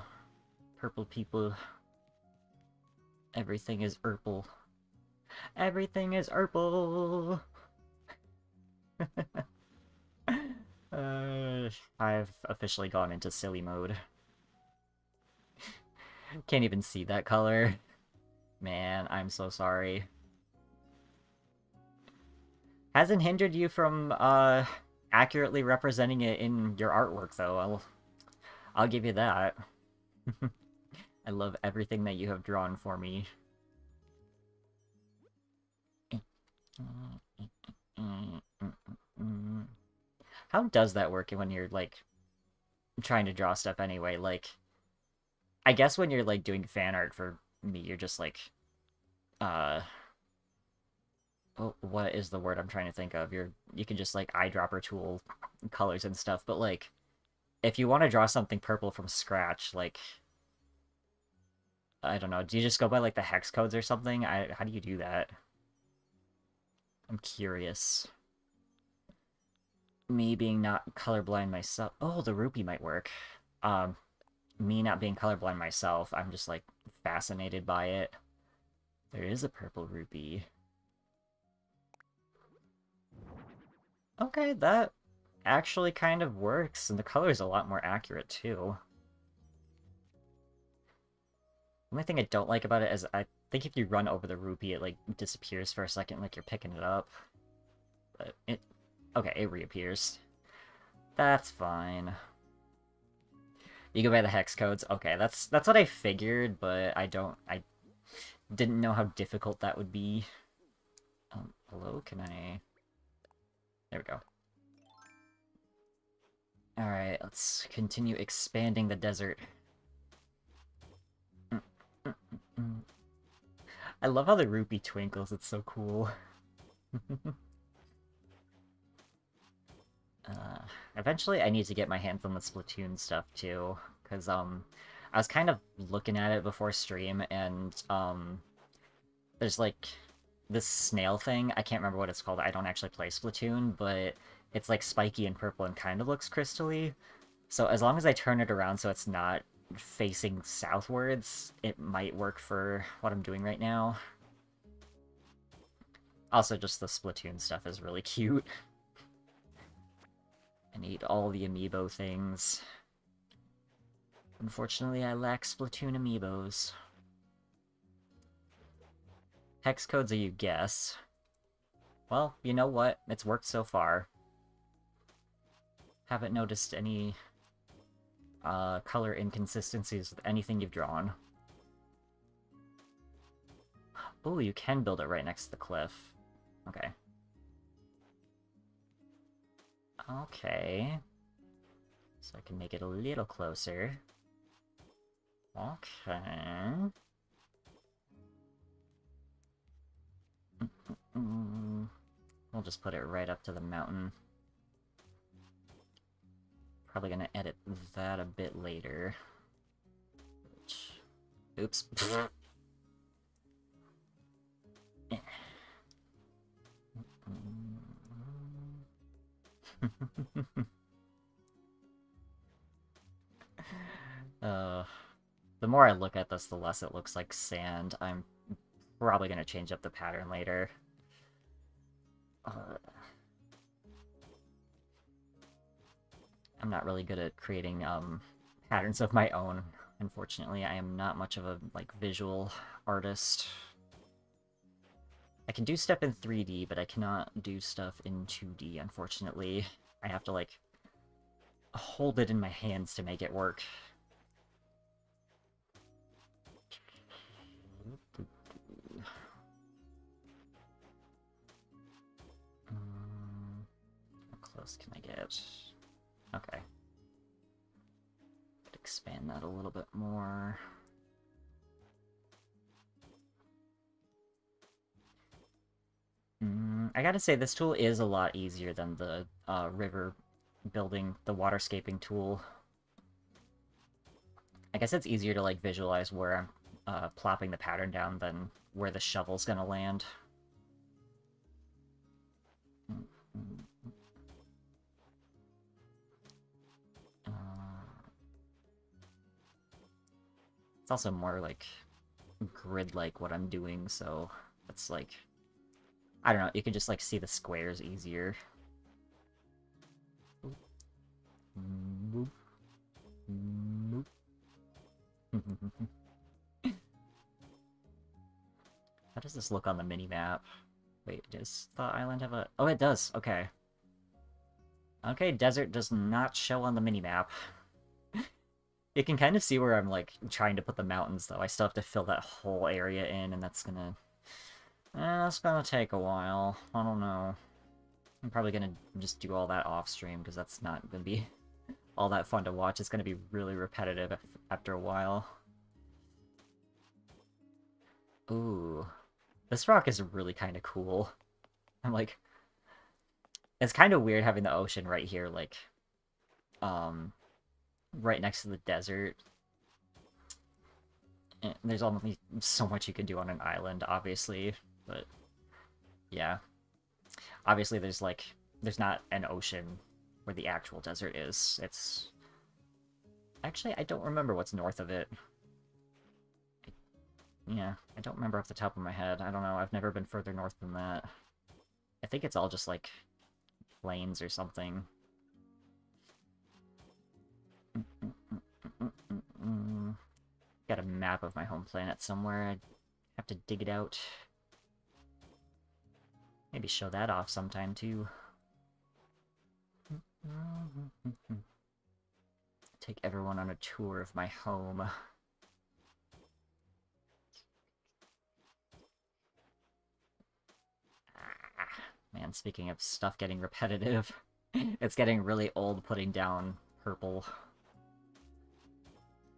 Purple people. Everything is purple. Everything is purple! I've officially gone into silly mode. Can't even see that color. Man, I'm so sorry. Hasn't hindered you from, accurately representing it in your artwork, though. I'll give you that. I love everything that you have drawn for me. How does that work when you're, like, trying to draw stuff anyway? Like, I guess when you're, like, doing fan art for me, you're just, like, uh... oh, what is the word I'm trying to think of? You can just, like, eyedropper tool colors and stuff, but, like, if you want to draw something purple from scratch, like... I don't know, do you just go by, like, the hex codes or something? How do you do that? I'm curious. Me being not colorblind myself... Oh, the rupee might work. Me not being colorblind myself, I'm just, like, fascinated by it. There is a purple rupee. Okay, that actually kind of works, and the color's a lot more accurate, too. The only thing I don't like about it is I think if you run over the rupee, it, like, disappears for a second, like you're picking it up. But it... okay, it reappears. That's fine. You go by the hex codes? Okay, that's what I figured, but I didn't know how difficult that would be. Hello? Can I... there we go. Alright, let's continue expanding the desert. I love how the rupee twinkles, it's so cool. Eventually I need to get my hands on the Splatoon stuff too, because, I was kind of looking at it before stream, and, there's, like, this snail thing, I can't remember what it's called, I don't actually play Splatoon, but it's, like, spiky and purple and kind of looks crystally, so as long as I turn it around so it's not facing southwards, it might work for what I'm doing right now. Also, just the Splatoon stuff is really cute. I need all the amiibo things. Unfortunately, I lack Splatoon amiibos. Hex codes are you guess. Well, you know what? It's worked so far. Haven't noticed any color inconsistencies with anything you've drawn. Oh, you can build it right next to the cliff. Okay. Okay. So I can make it a little closer. Okay. We'll just put it right up to the mountain. Probably gonna edit that a bit later. Oops. The more I look at this, the less it looks like sand. I'm probably gonna change up the pattern later. I'm not really good at creating patterns of my own. Unfortunately, I am not much of a like visual artist. I can do stuff in 3D, but I cannot do stuff in 2D, unfortunately. I have to, like, hold it in my hands to make it work. else can I get? Okay. Could expand that a little bit more. I gotta say, this tool is a lot easier than the river building, the waterscaping tool. I guess it's easier to like visualize where I'm plopping the pattern down than where the shovel's gonna land. It's also more like grid-like what I'm doing, so it's like, I don't know, you can just like see the squares easier. How does this look on the mini-map? Wait, does the island have a... Oh, it does. Okay. Okay, desert does not show on the mini-map. You can kind of see where I'm, like, trying to put the mountains, though. I still have to fill that whole area in, and that's gonna... that's gonna take a while. I don't know. I'm probably gonna just do all that off-stream, because that's not gonna be all that fun to watch. It's gonna be really repetitive after a while. Ooh. This rock is really kind of cool. I'm like... It's kind of weird having the ocean right here, like... right next to the desert. And there's only so much you can do on an island, obviously, but... Yeah. Obviously, there's not an ocean where the actual desert is. It's... Actually, I don't remember what's north of it. Yeah, I don't remember off the top of my head. I don't know, I've never been further north than that. I think it's all just, like, plains or something. Got a map of my home planet somewhere. I'd have to dig it out. Maybe show that off sometime, too. Take everyone on a tour of my home. Man, speaking of stuff getting repetitive, it's getting really old putting down purple.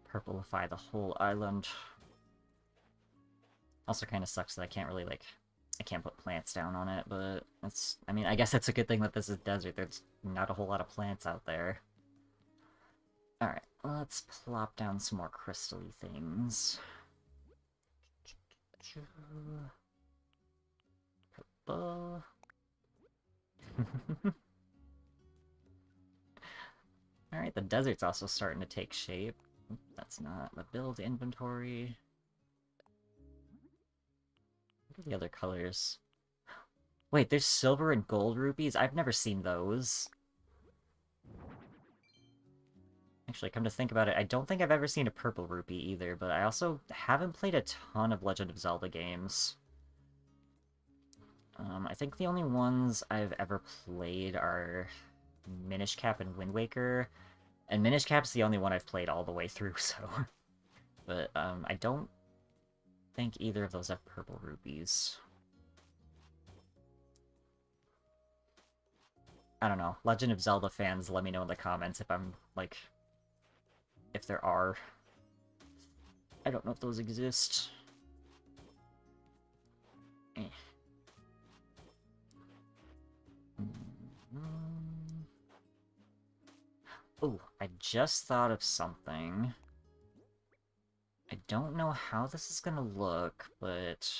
Purplify the whole island. Also kind of sucks that I can't really, like, I can't put plants down on it, but it's, I mean, I guess it's a good thing that this is desert. There's not a whole lot of plants out there. Alright, let's plop down some more crystal-y things. Purple. Alright, the desert's also starting to take shape. That's not the build inventory. What are the other colors? Wait, there's silver and gold rupees? I've never seen those. Actually, come to think about it, I don't think I've ever seen a purple rupee either, but I also haven't played a ton of Legend of Zelda games. I think the only ones I've ever played are Minish Cap and Wind Waker, and Minish Cap's the only one I've played all the way through, so... But, I don't think either of those have purple rupees. I don't know. Legend of Zelda fans, let me know in the comments if I'm, like... if there are. I don't know if those exist. Eh. Oh, I just thought of something. I don't know how this is gonna look, but...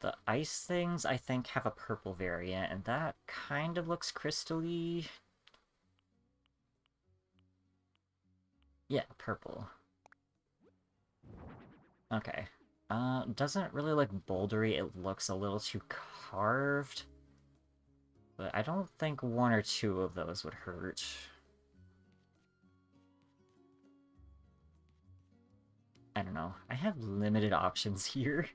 the ice things, I think, have a purple variant, and that kind of looks crystal-y. Yeah, purple. Okay. Doesn't really look bouldery, it looks a little too carved. But I don't think one or two of those would hurt. I don't know. I have limited options here.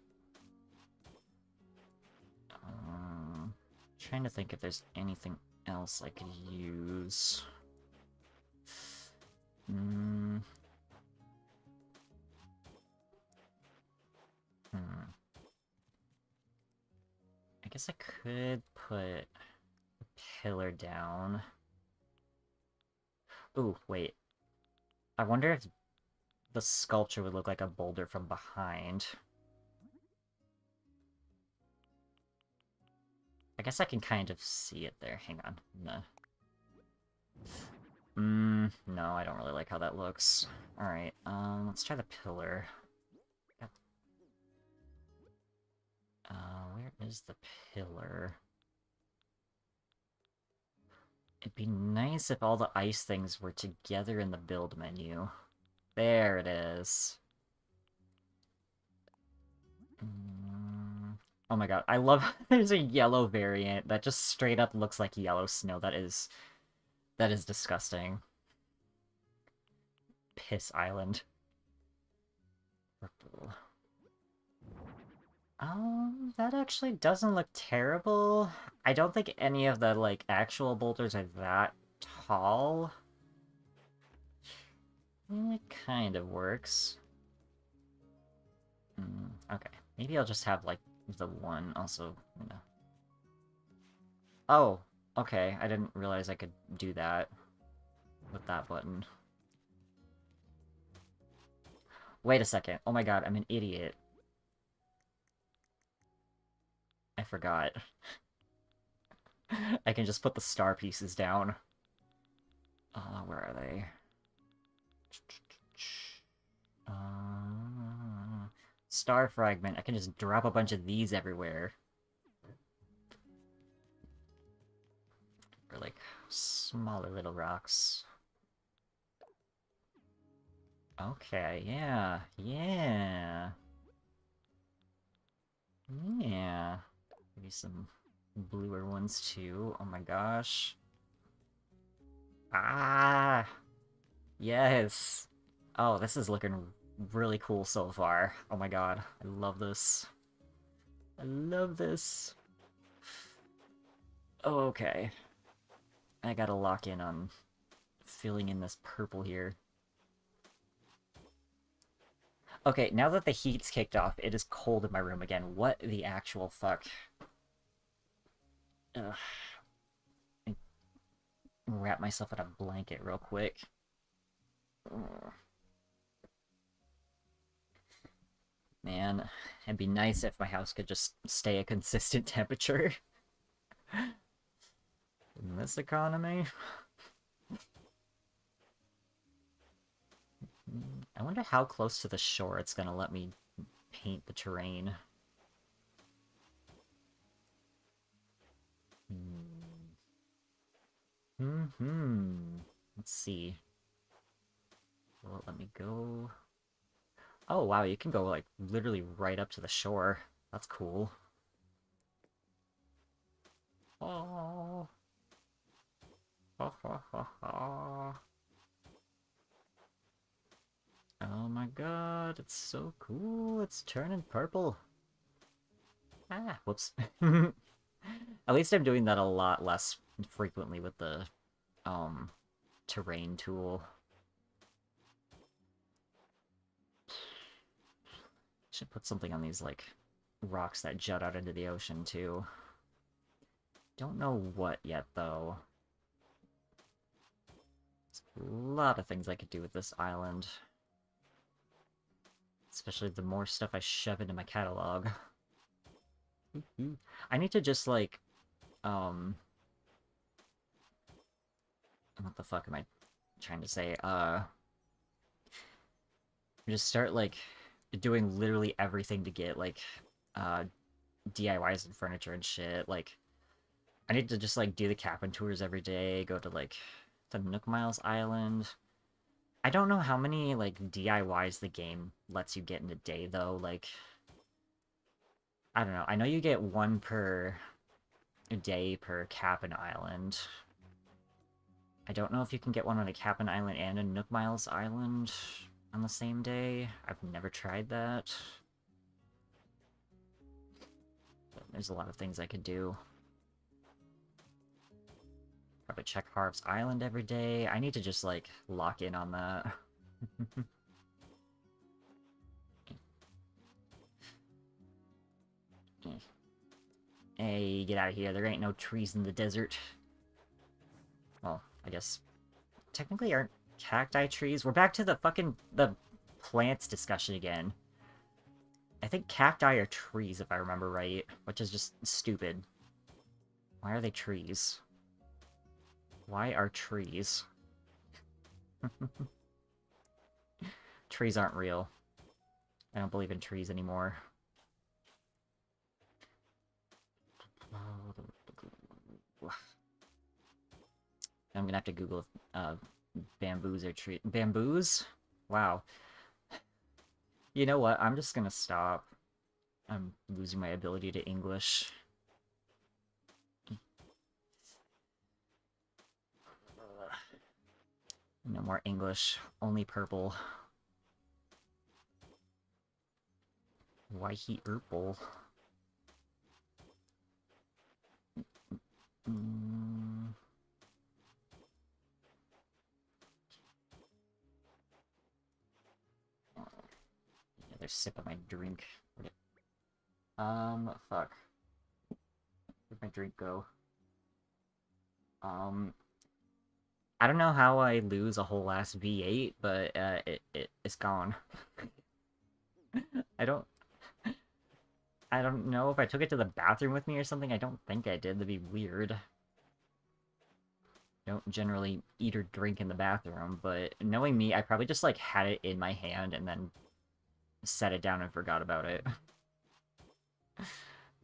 Trying to think if there's anything else I could use. I guess I could put a pillar down. Ooh, wait. I wonder if the sculpture would look like a boulder from behind. I guess I can kind of see it there. Hang on. No. No, I don't really like how that looks. Alright, let's try the pillar. Where is the pillar? It'd be nice if all the ice things were together in the build menu. There it is. Oh my god, I love there's a yellow variant that just straight up looks like yellow snow. That is disgusting. Piss Island. Purple. That actually doesn't look terrible. I don't think any of the, like, actual boulders are that tall. It kind of works. Okay. Maybe I'll just have, like, the one also, you know. Oh, okay. I didn't realize I could do that with that button. Wait a second. Oh my god, I'm an idiot. I forgot. I can just put the star pieces down. Where are they? Star fragment. I can just drop a bunch of these everywhere. Or, like, smaller little rocks. Okay, yeah. Yeah. Yeah. Maybe some bluer ones, too. Oh my gosh. Ah! Yes! Oh, this is looking really cool so far. Oh my god. I love this. I love this. Oh, okay. I gotta lock in on filling in this purple here. Okay, now that the heat's kicked off, it is cold in my room again. What the actual fuck? Ugh. Wrap myself in a blanket real quick. Ugh. Man, it'd be nice if my house could just stay a consistent temperature. In this economy? I wonder how close to the shore it's gonna let me paint the terrain. Let's see. Will it let me go? Oh, wow, you can go, like, literally right up to the shore. That's cool. Oh. Ha ha ha ha. Oh my god, it's so cool. It's turning purple. Ah, whoops. At least I'm doing that a lot less frequently with the, terrain tool. Should put something on these, like, rocks that jut out into the ocean, too. Don't know what yet, though. There's a lot of things I could do with this island. Especially the more stuff I shove into my catalog. I need to just, like, what the fuck am I trying to say? Just start, like, doing literally everything to get, like, DIYs and furniture and shit. Like, I need to just, like, do the cabin tours every day, go to, like, the Nook Miles Island. I don't know how many, like, DIYs the game lets you get in a day, though. Like, I don't know. I know you get one per day per cabin island. I don't know if you can get one on a cabin island and a Nook Miles Island on the same day. I've never tried that. But there's a lot of things I could do. Probably check Harv's Island every day. I need to just, like, lock in on that. Hey, get out of here. There ain't no trees in the desert. Well, I guess technically aren't cacti trees. We're back to the plants discussion again. I think cacti are trees, if I remember right, which is just stupid. Why are they trees? Why are trees? Trees aren't real. I don't believe in trees anymore. I'm gonna have to Google if bamboos are tree. Bamboos? Wow. You know what? I'm just gonna stop. I'm losing my ability to English. No more English. Only purple. Why he purple? Another sip of my drink. Fuck. Where'd my drink go? I don't know how I lose a whole ass V8, but it's gone. I don't I don't know if I took it to the bathroom with me or something. I don't think I did. That'd be weird. I don't generally eat or drink in the bathroom, but knowing me, I probably just like had it in my hand and then set it down and forgot about it.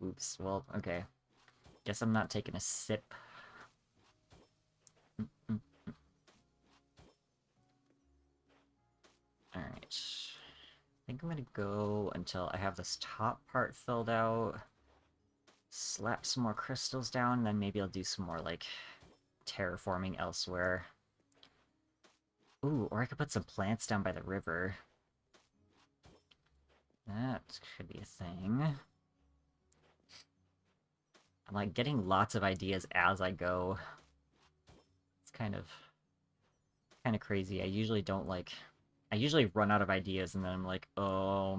Oops. Well, okay. Guess I'm not taking a sip. Alright. I think I'm gonna go until I have this top part filled out. Slap some more crystals down, and then maybe I'll do some more, like, terraforming elsewhere. Ooh, or I could put some plants down by the river. That could be a thing. I'm, like, getting lots of ideas as I go. It's kind of crazy. I usually don't, like... I usually run out of ideas, and then I'm like, oh,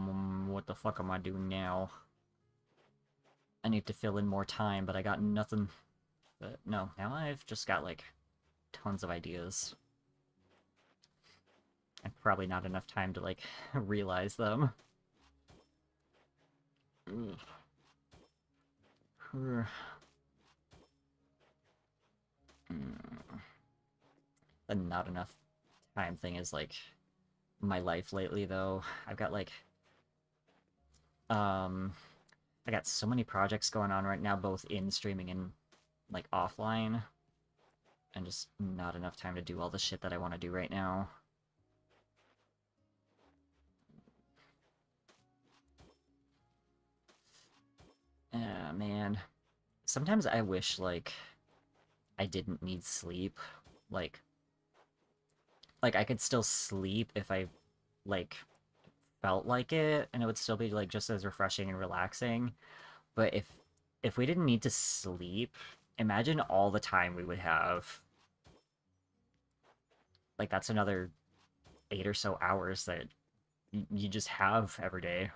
what the fuck am I doing now? I need to fill in more time, but I got nothing. But no, now I've just got, like, tons of ideas. And probably not enough time to, like, realize them. The not enough time thing is, like, my life lately, though. I've got, like, I got so many projects going on right now, both in streaming and, like, offline. And just not enough time to do all the shit that I want to do right now. Man. Sometimes I wish, like, I didn't need sleep. Like, I could still sleep if I, like, felt like it, and it would still be, like, just as refreshing and relaxing. But if we didn't need to sleep, imagine all the time we would have. Like, that's another 8 or so hours that you just have every day.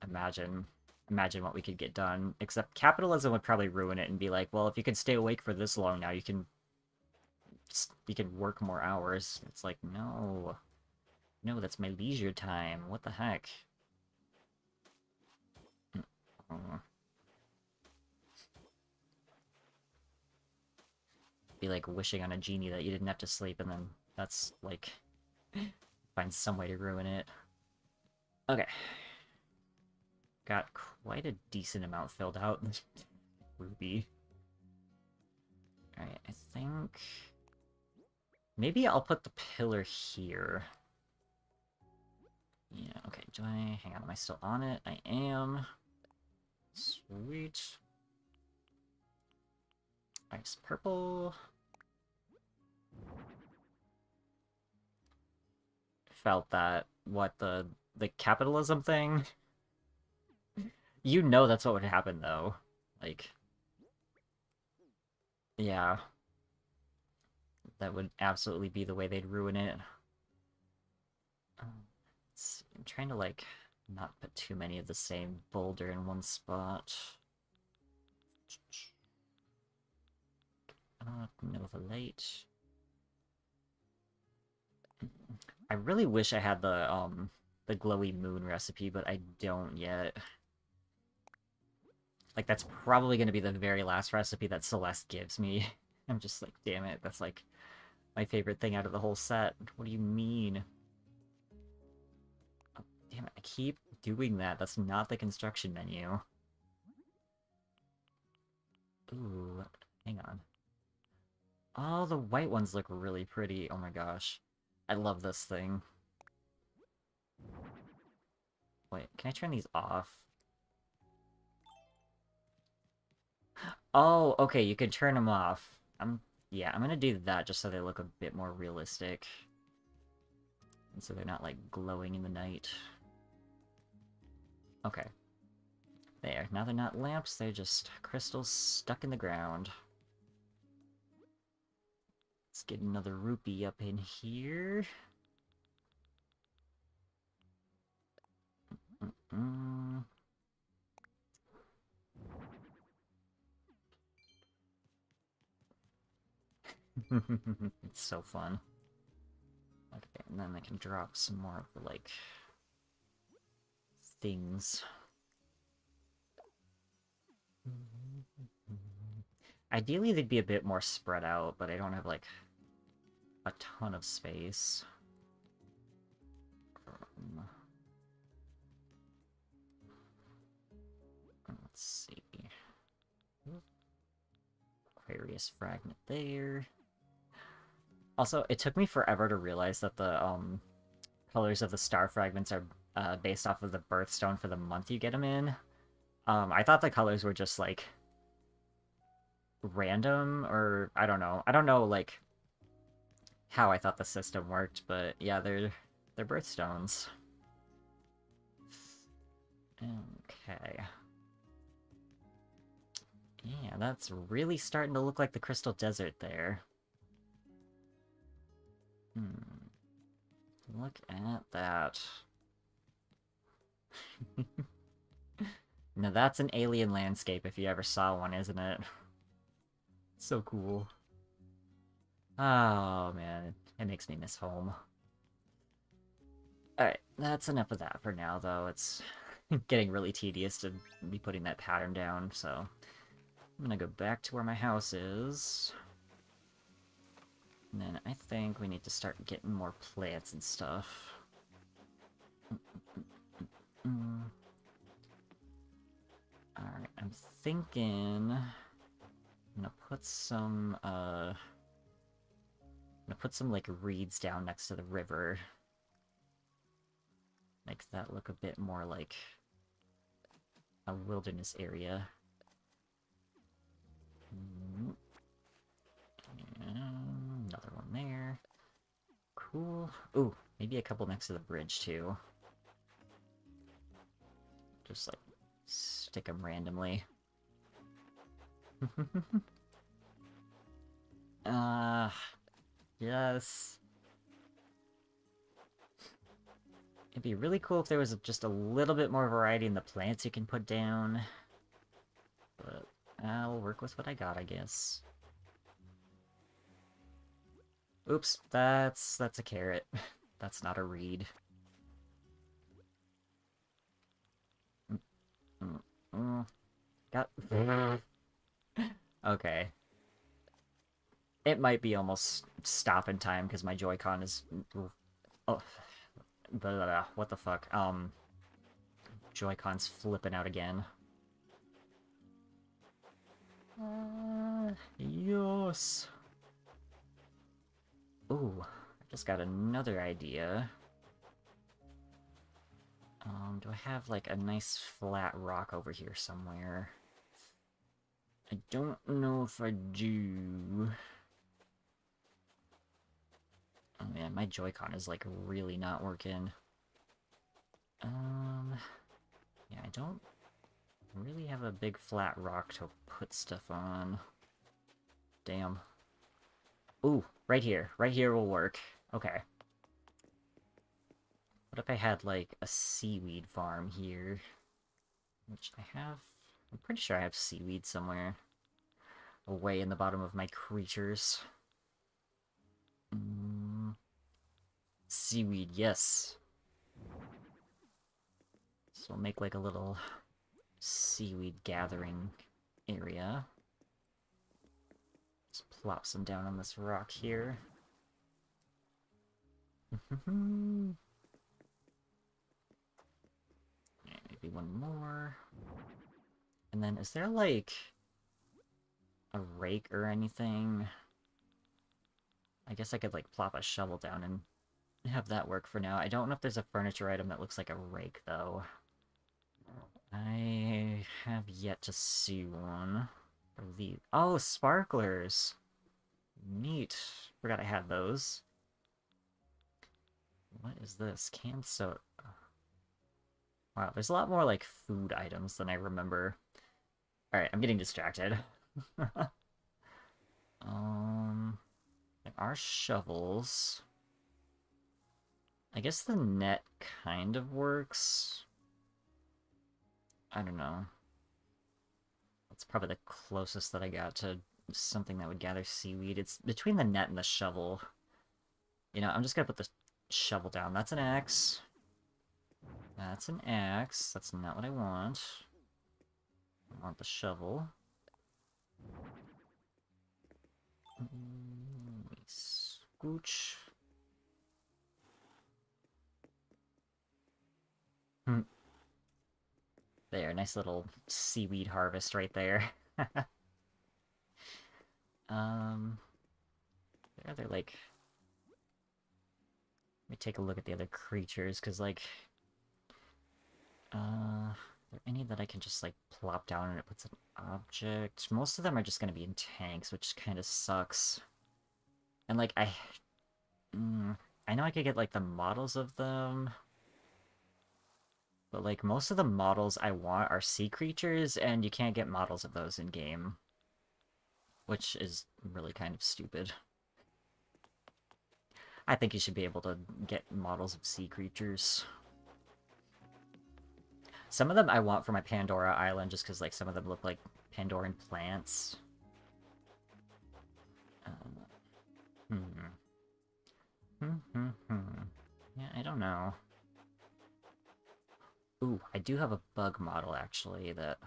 Imagine what we could get done. Except capitalism would probably ruin it and be like, well, if you can stay awake for this long now, you can work more hours. It's like, no. No, that's my leisure time. What the heck? Be like wishing on a genie that you didn't have to sleep, and then that's like find some way to ruin it. Okay. Got quite a decent amount filled out. Ruby. Alright, I think... maybe I'll put the pillar here. Yeah, okay, do I... hang on, am I still on it? I am. Sweet. Ice purple. Felt that. What, the capitalism thing? You know that's what would happen, though. Like... yeah. That would absolutely be the way they'd ruin it. I'm trying to, like, not put too many of the same boulder in one spot. Nova Light. I really wish I had the glowy moon recipe, but I don't yet. Like, that's probably going to be the very last recipe that Celeste gives me. I'm just like, damn it, that's like my favorite thing out of the whole set. What do you mean? Oh, damn it, I keep doing that. That's not the construction menu. Ooh, hang on. Oh, the white ones look really pretty. Oh my gosh. I love this thing. Wait, can I turn these off? Oh, okay, you can turn them off. Yeah, I'm gonna do that just so they look a bit more realistic. And so they're not, like, glowing in the night. Okay. There. Now they're not lamps, they're just crystals stuck in the ground. Let's get another rupee up in here. It's so fun. Okay, and then I can drop some more of the, like, things. Ideally, they'd be a bit more spread out, but I don't have, like, a ton of space. Let's see. Aquarius fragment there. Also, it took me forever to realize that the colors of the star fragments are based off of the birthstone for the month you get them in. I thought the colors were just, like, random, or I don't know. I don't know, like, how I thought the system worked, but yeah, they're birthstones. Okay. Yeah, that's really starting to look like the Crystal Desert there. Look at that. Now that's an alien landscape if you ever saw one, isn't it? So cool. Oh, man. It makes me miss home. Alright, that's enough of that for now, though. It's getting really tedious to be putting that pattern down, so... I'm gonna go back to where my house is. And then I think we need to start getting more plants and stuff. Alright, I'm thinking... I'm gonna put some, like, reeds down next to the river. Makes that look a bit more like a wilderness area. Another one there. Cool. Ooh, maybe a couple next to the bridge, too. Just, like, stick them randomly. Yes. It'd be really cool if there was just a little bit more variety in the plants you can put down. But I'll work with what I got, I guess. Oops, that's a carrot. That's not a reed. Got... Okay. It might be almost stopping time because my Joy-Con is... Oh. What the fuck? Joy-Con's flipping out again. Yes. Ooh, I just got another idea. Do I have, like, a nice flat rock over here somewhere? I don't know if I do. Oh man, my Joy-Con is, like, really not working. Yeah, I don't really have a big flat rock to put stuff on. Damn. Ooh, right here. Right here will work. Okay. What if I had, like, a seaweed farm here? Which I have... I'm pretty sure I have seaweed somewhere. away in the bottom of my creatures. Seaweed, yes. So we'll make like a little seaweed gathering area. Just plop some down on this rock here. Yeah, maybe one more. And then is there like a rake or anything? I guess I could like plop a shovel down and have that work for now. I don't know if there's a furniture item that looks like a rake though. I have yet to see one. Oh, sparklers! Neat. Forgot I had those. What is this? Canned soda. Wow, there's a lot more like food items than I remember. Alright, I'm getting distracted. There are shovels. I guess the net kind of works. I don't know. That's probably the closest that I got to something that would gather seaweed. It's between the net and the shovel. You know, I'm just gonna put the shovel down. That's an axe. That's an axe. That's not what I want. I want the shovel. Scooch. There, nice little seaweed harvest right there. They're like... Let me take a look at the other creatures, because, like... are there any that I can just, like, plop down and it puts an object? Most of them are just gonna be in tanks, which kind of sucks. And, like, I know I could get, like, the models of them... But, like, most of the models I want are sea creatures, and you can't get models of those in-game. Which is really kind of stupid. I think you should be able to get models of sea creatures. Some of them I want for my Pandora Island, just because, like, some of them look like Pandoran plants. Yeah, I don't know. Ooh, I do have a bug model, actually, that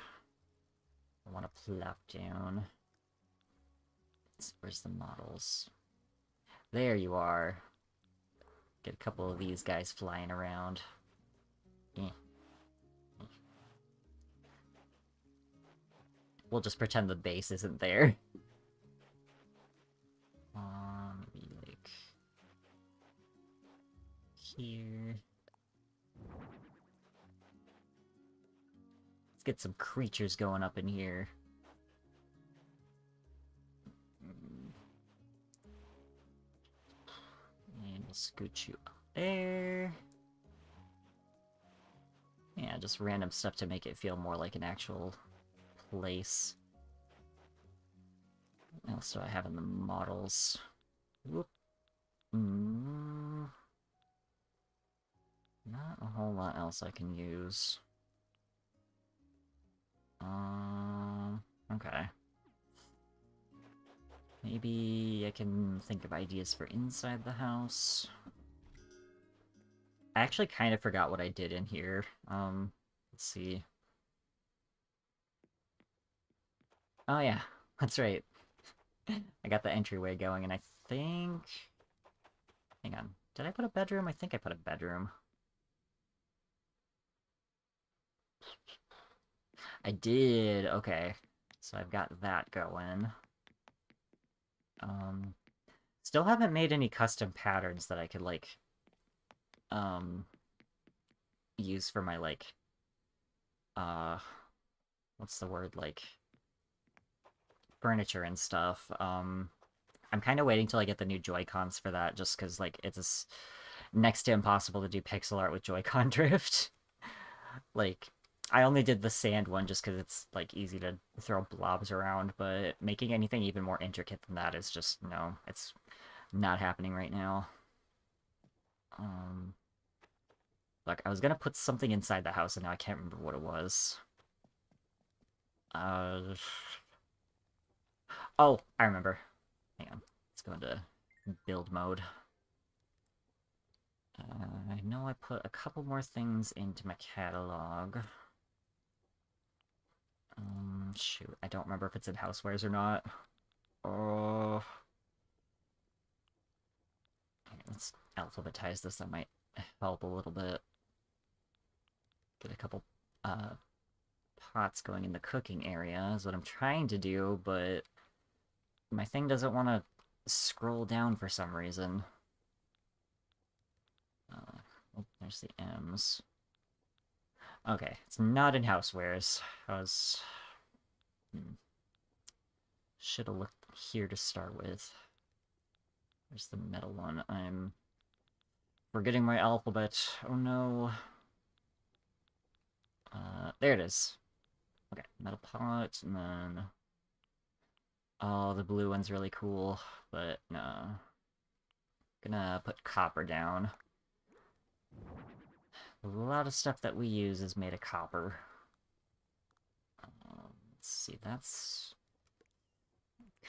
I want to plop down. Where's the models? There you are. Get a couple of these guys flying around. We'll just pretend the base isn't there. Maybe like... here. Let's get some creatures going up in here. And we'll scoot you up there. Yeah, just random stuff to make it feel more like an actual place. What else do I have in the models? Whoop. Not a whole lot else I can use. Okay. Maybe I can think of ideas for inside the house. I actually kind of forgot what I did in here. Let's see. Oh yeah, that's right. I got the entryway going, and I think... Hang on. Did I put a bedroom? I think I put a bedroom. I did, okay. So I've got that going. Still haven't made any custom patterns that I could, like, use for my, like, what's the word, like, furniture and stuff. I'm kind of waiting till I get the new Joy-Cons for that, just because, like, it's next to impossible to do pixel art with Joy-Con drift. Like, I only did the sand one just because it's, like, easy to throw blobs around, but making anything even more intricate than that is just, no, it's not happening right now. Look, I was gonna put something inside the house, and now I can't remember what it was. Oh, I remember. Hang on. Let's go into build mode. I know I put a couple more things into my catalog. Shoot, I don't remember if it's in housewares or not. Oh, let's alphabetize this. That might help a little bit. Get a couple pots going in the cooking area is what I'm trying to do, but my thing doesn't want to scroll down for some reason. Oh, there's the M's. Okay, it's not in housewares. I was... Should have looked here to start with. There's the metal one. I'm forgetting my alphabet. Oh no. There it is. Okay, metal pot, and then... Oh, the blue one's really cool, but no. Gonna put copper down. A lot of stuff that we use is made of copper. Let's see, that's...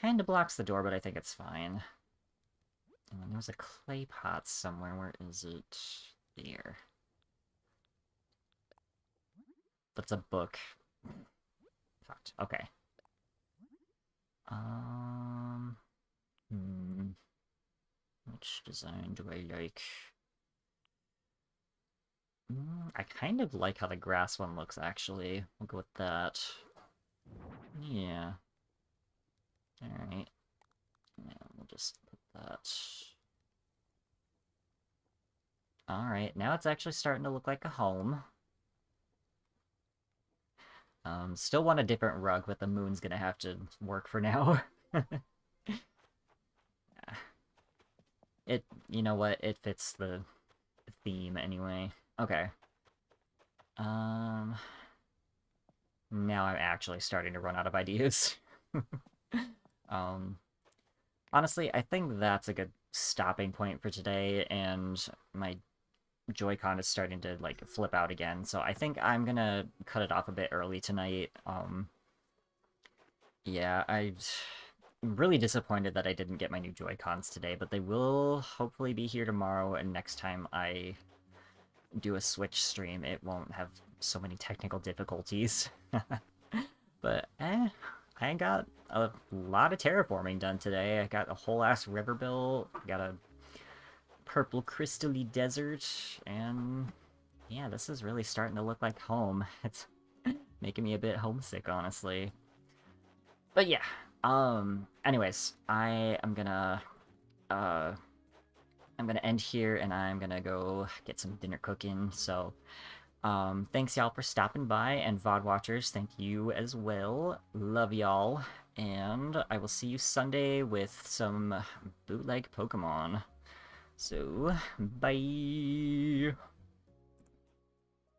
Kinda blocks the door, but I think it's fine. And then there's a clay pot somewhere. Where is it? There. That's a book. Pot. Okay. Which design do I like? I kind of like how the grass one looks, actually. We'll go with that. Yeah. Alright. Yeah, we'll just put that... Alright, now it's actually starting to look like a home. Still want a different rug, but the moon's gonna have to work for now. You know what? It fits the theme anyway. Okay. Now I'm actually starting to run out of ideas. Honestly, I think that's a good stopping point for today, and my Joy-Con is starting to, like, flip out again, so I think I'm gonna cut it off a bit early tonight. Yeah, I'm really disappointed that I didn't get my new Joy-Cons today, but they will hopefully be here tomorrow, and next time I do a Switch stream, it won't have so many technical difficulties. But, I got a lot of terraforming done today. I got a whole-ass river built, got a purple crystally desert, and yeah, this is really starting to look like home. It's making me a bit homesick, honestly. But yeah, anyways, I'm gonna end here, and I'm gonna go get some dinner cooking, so thanks y'all for stopping by, and VOD watchers, thank you as well. Love y'all, and I will see you Sunday with some bootleg Pokemon. So, bye!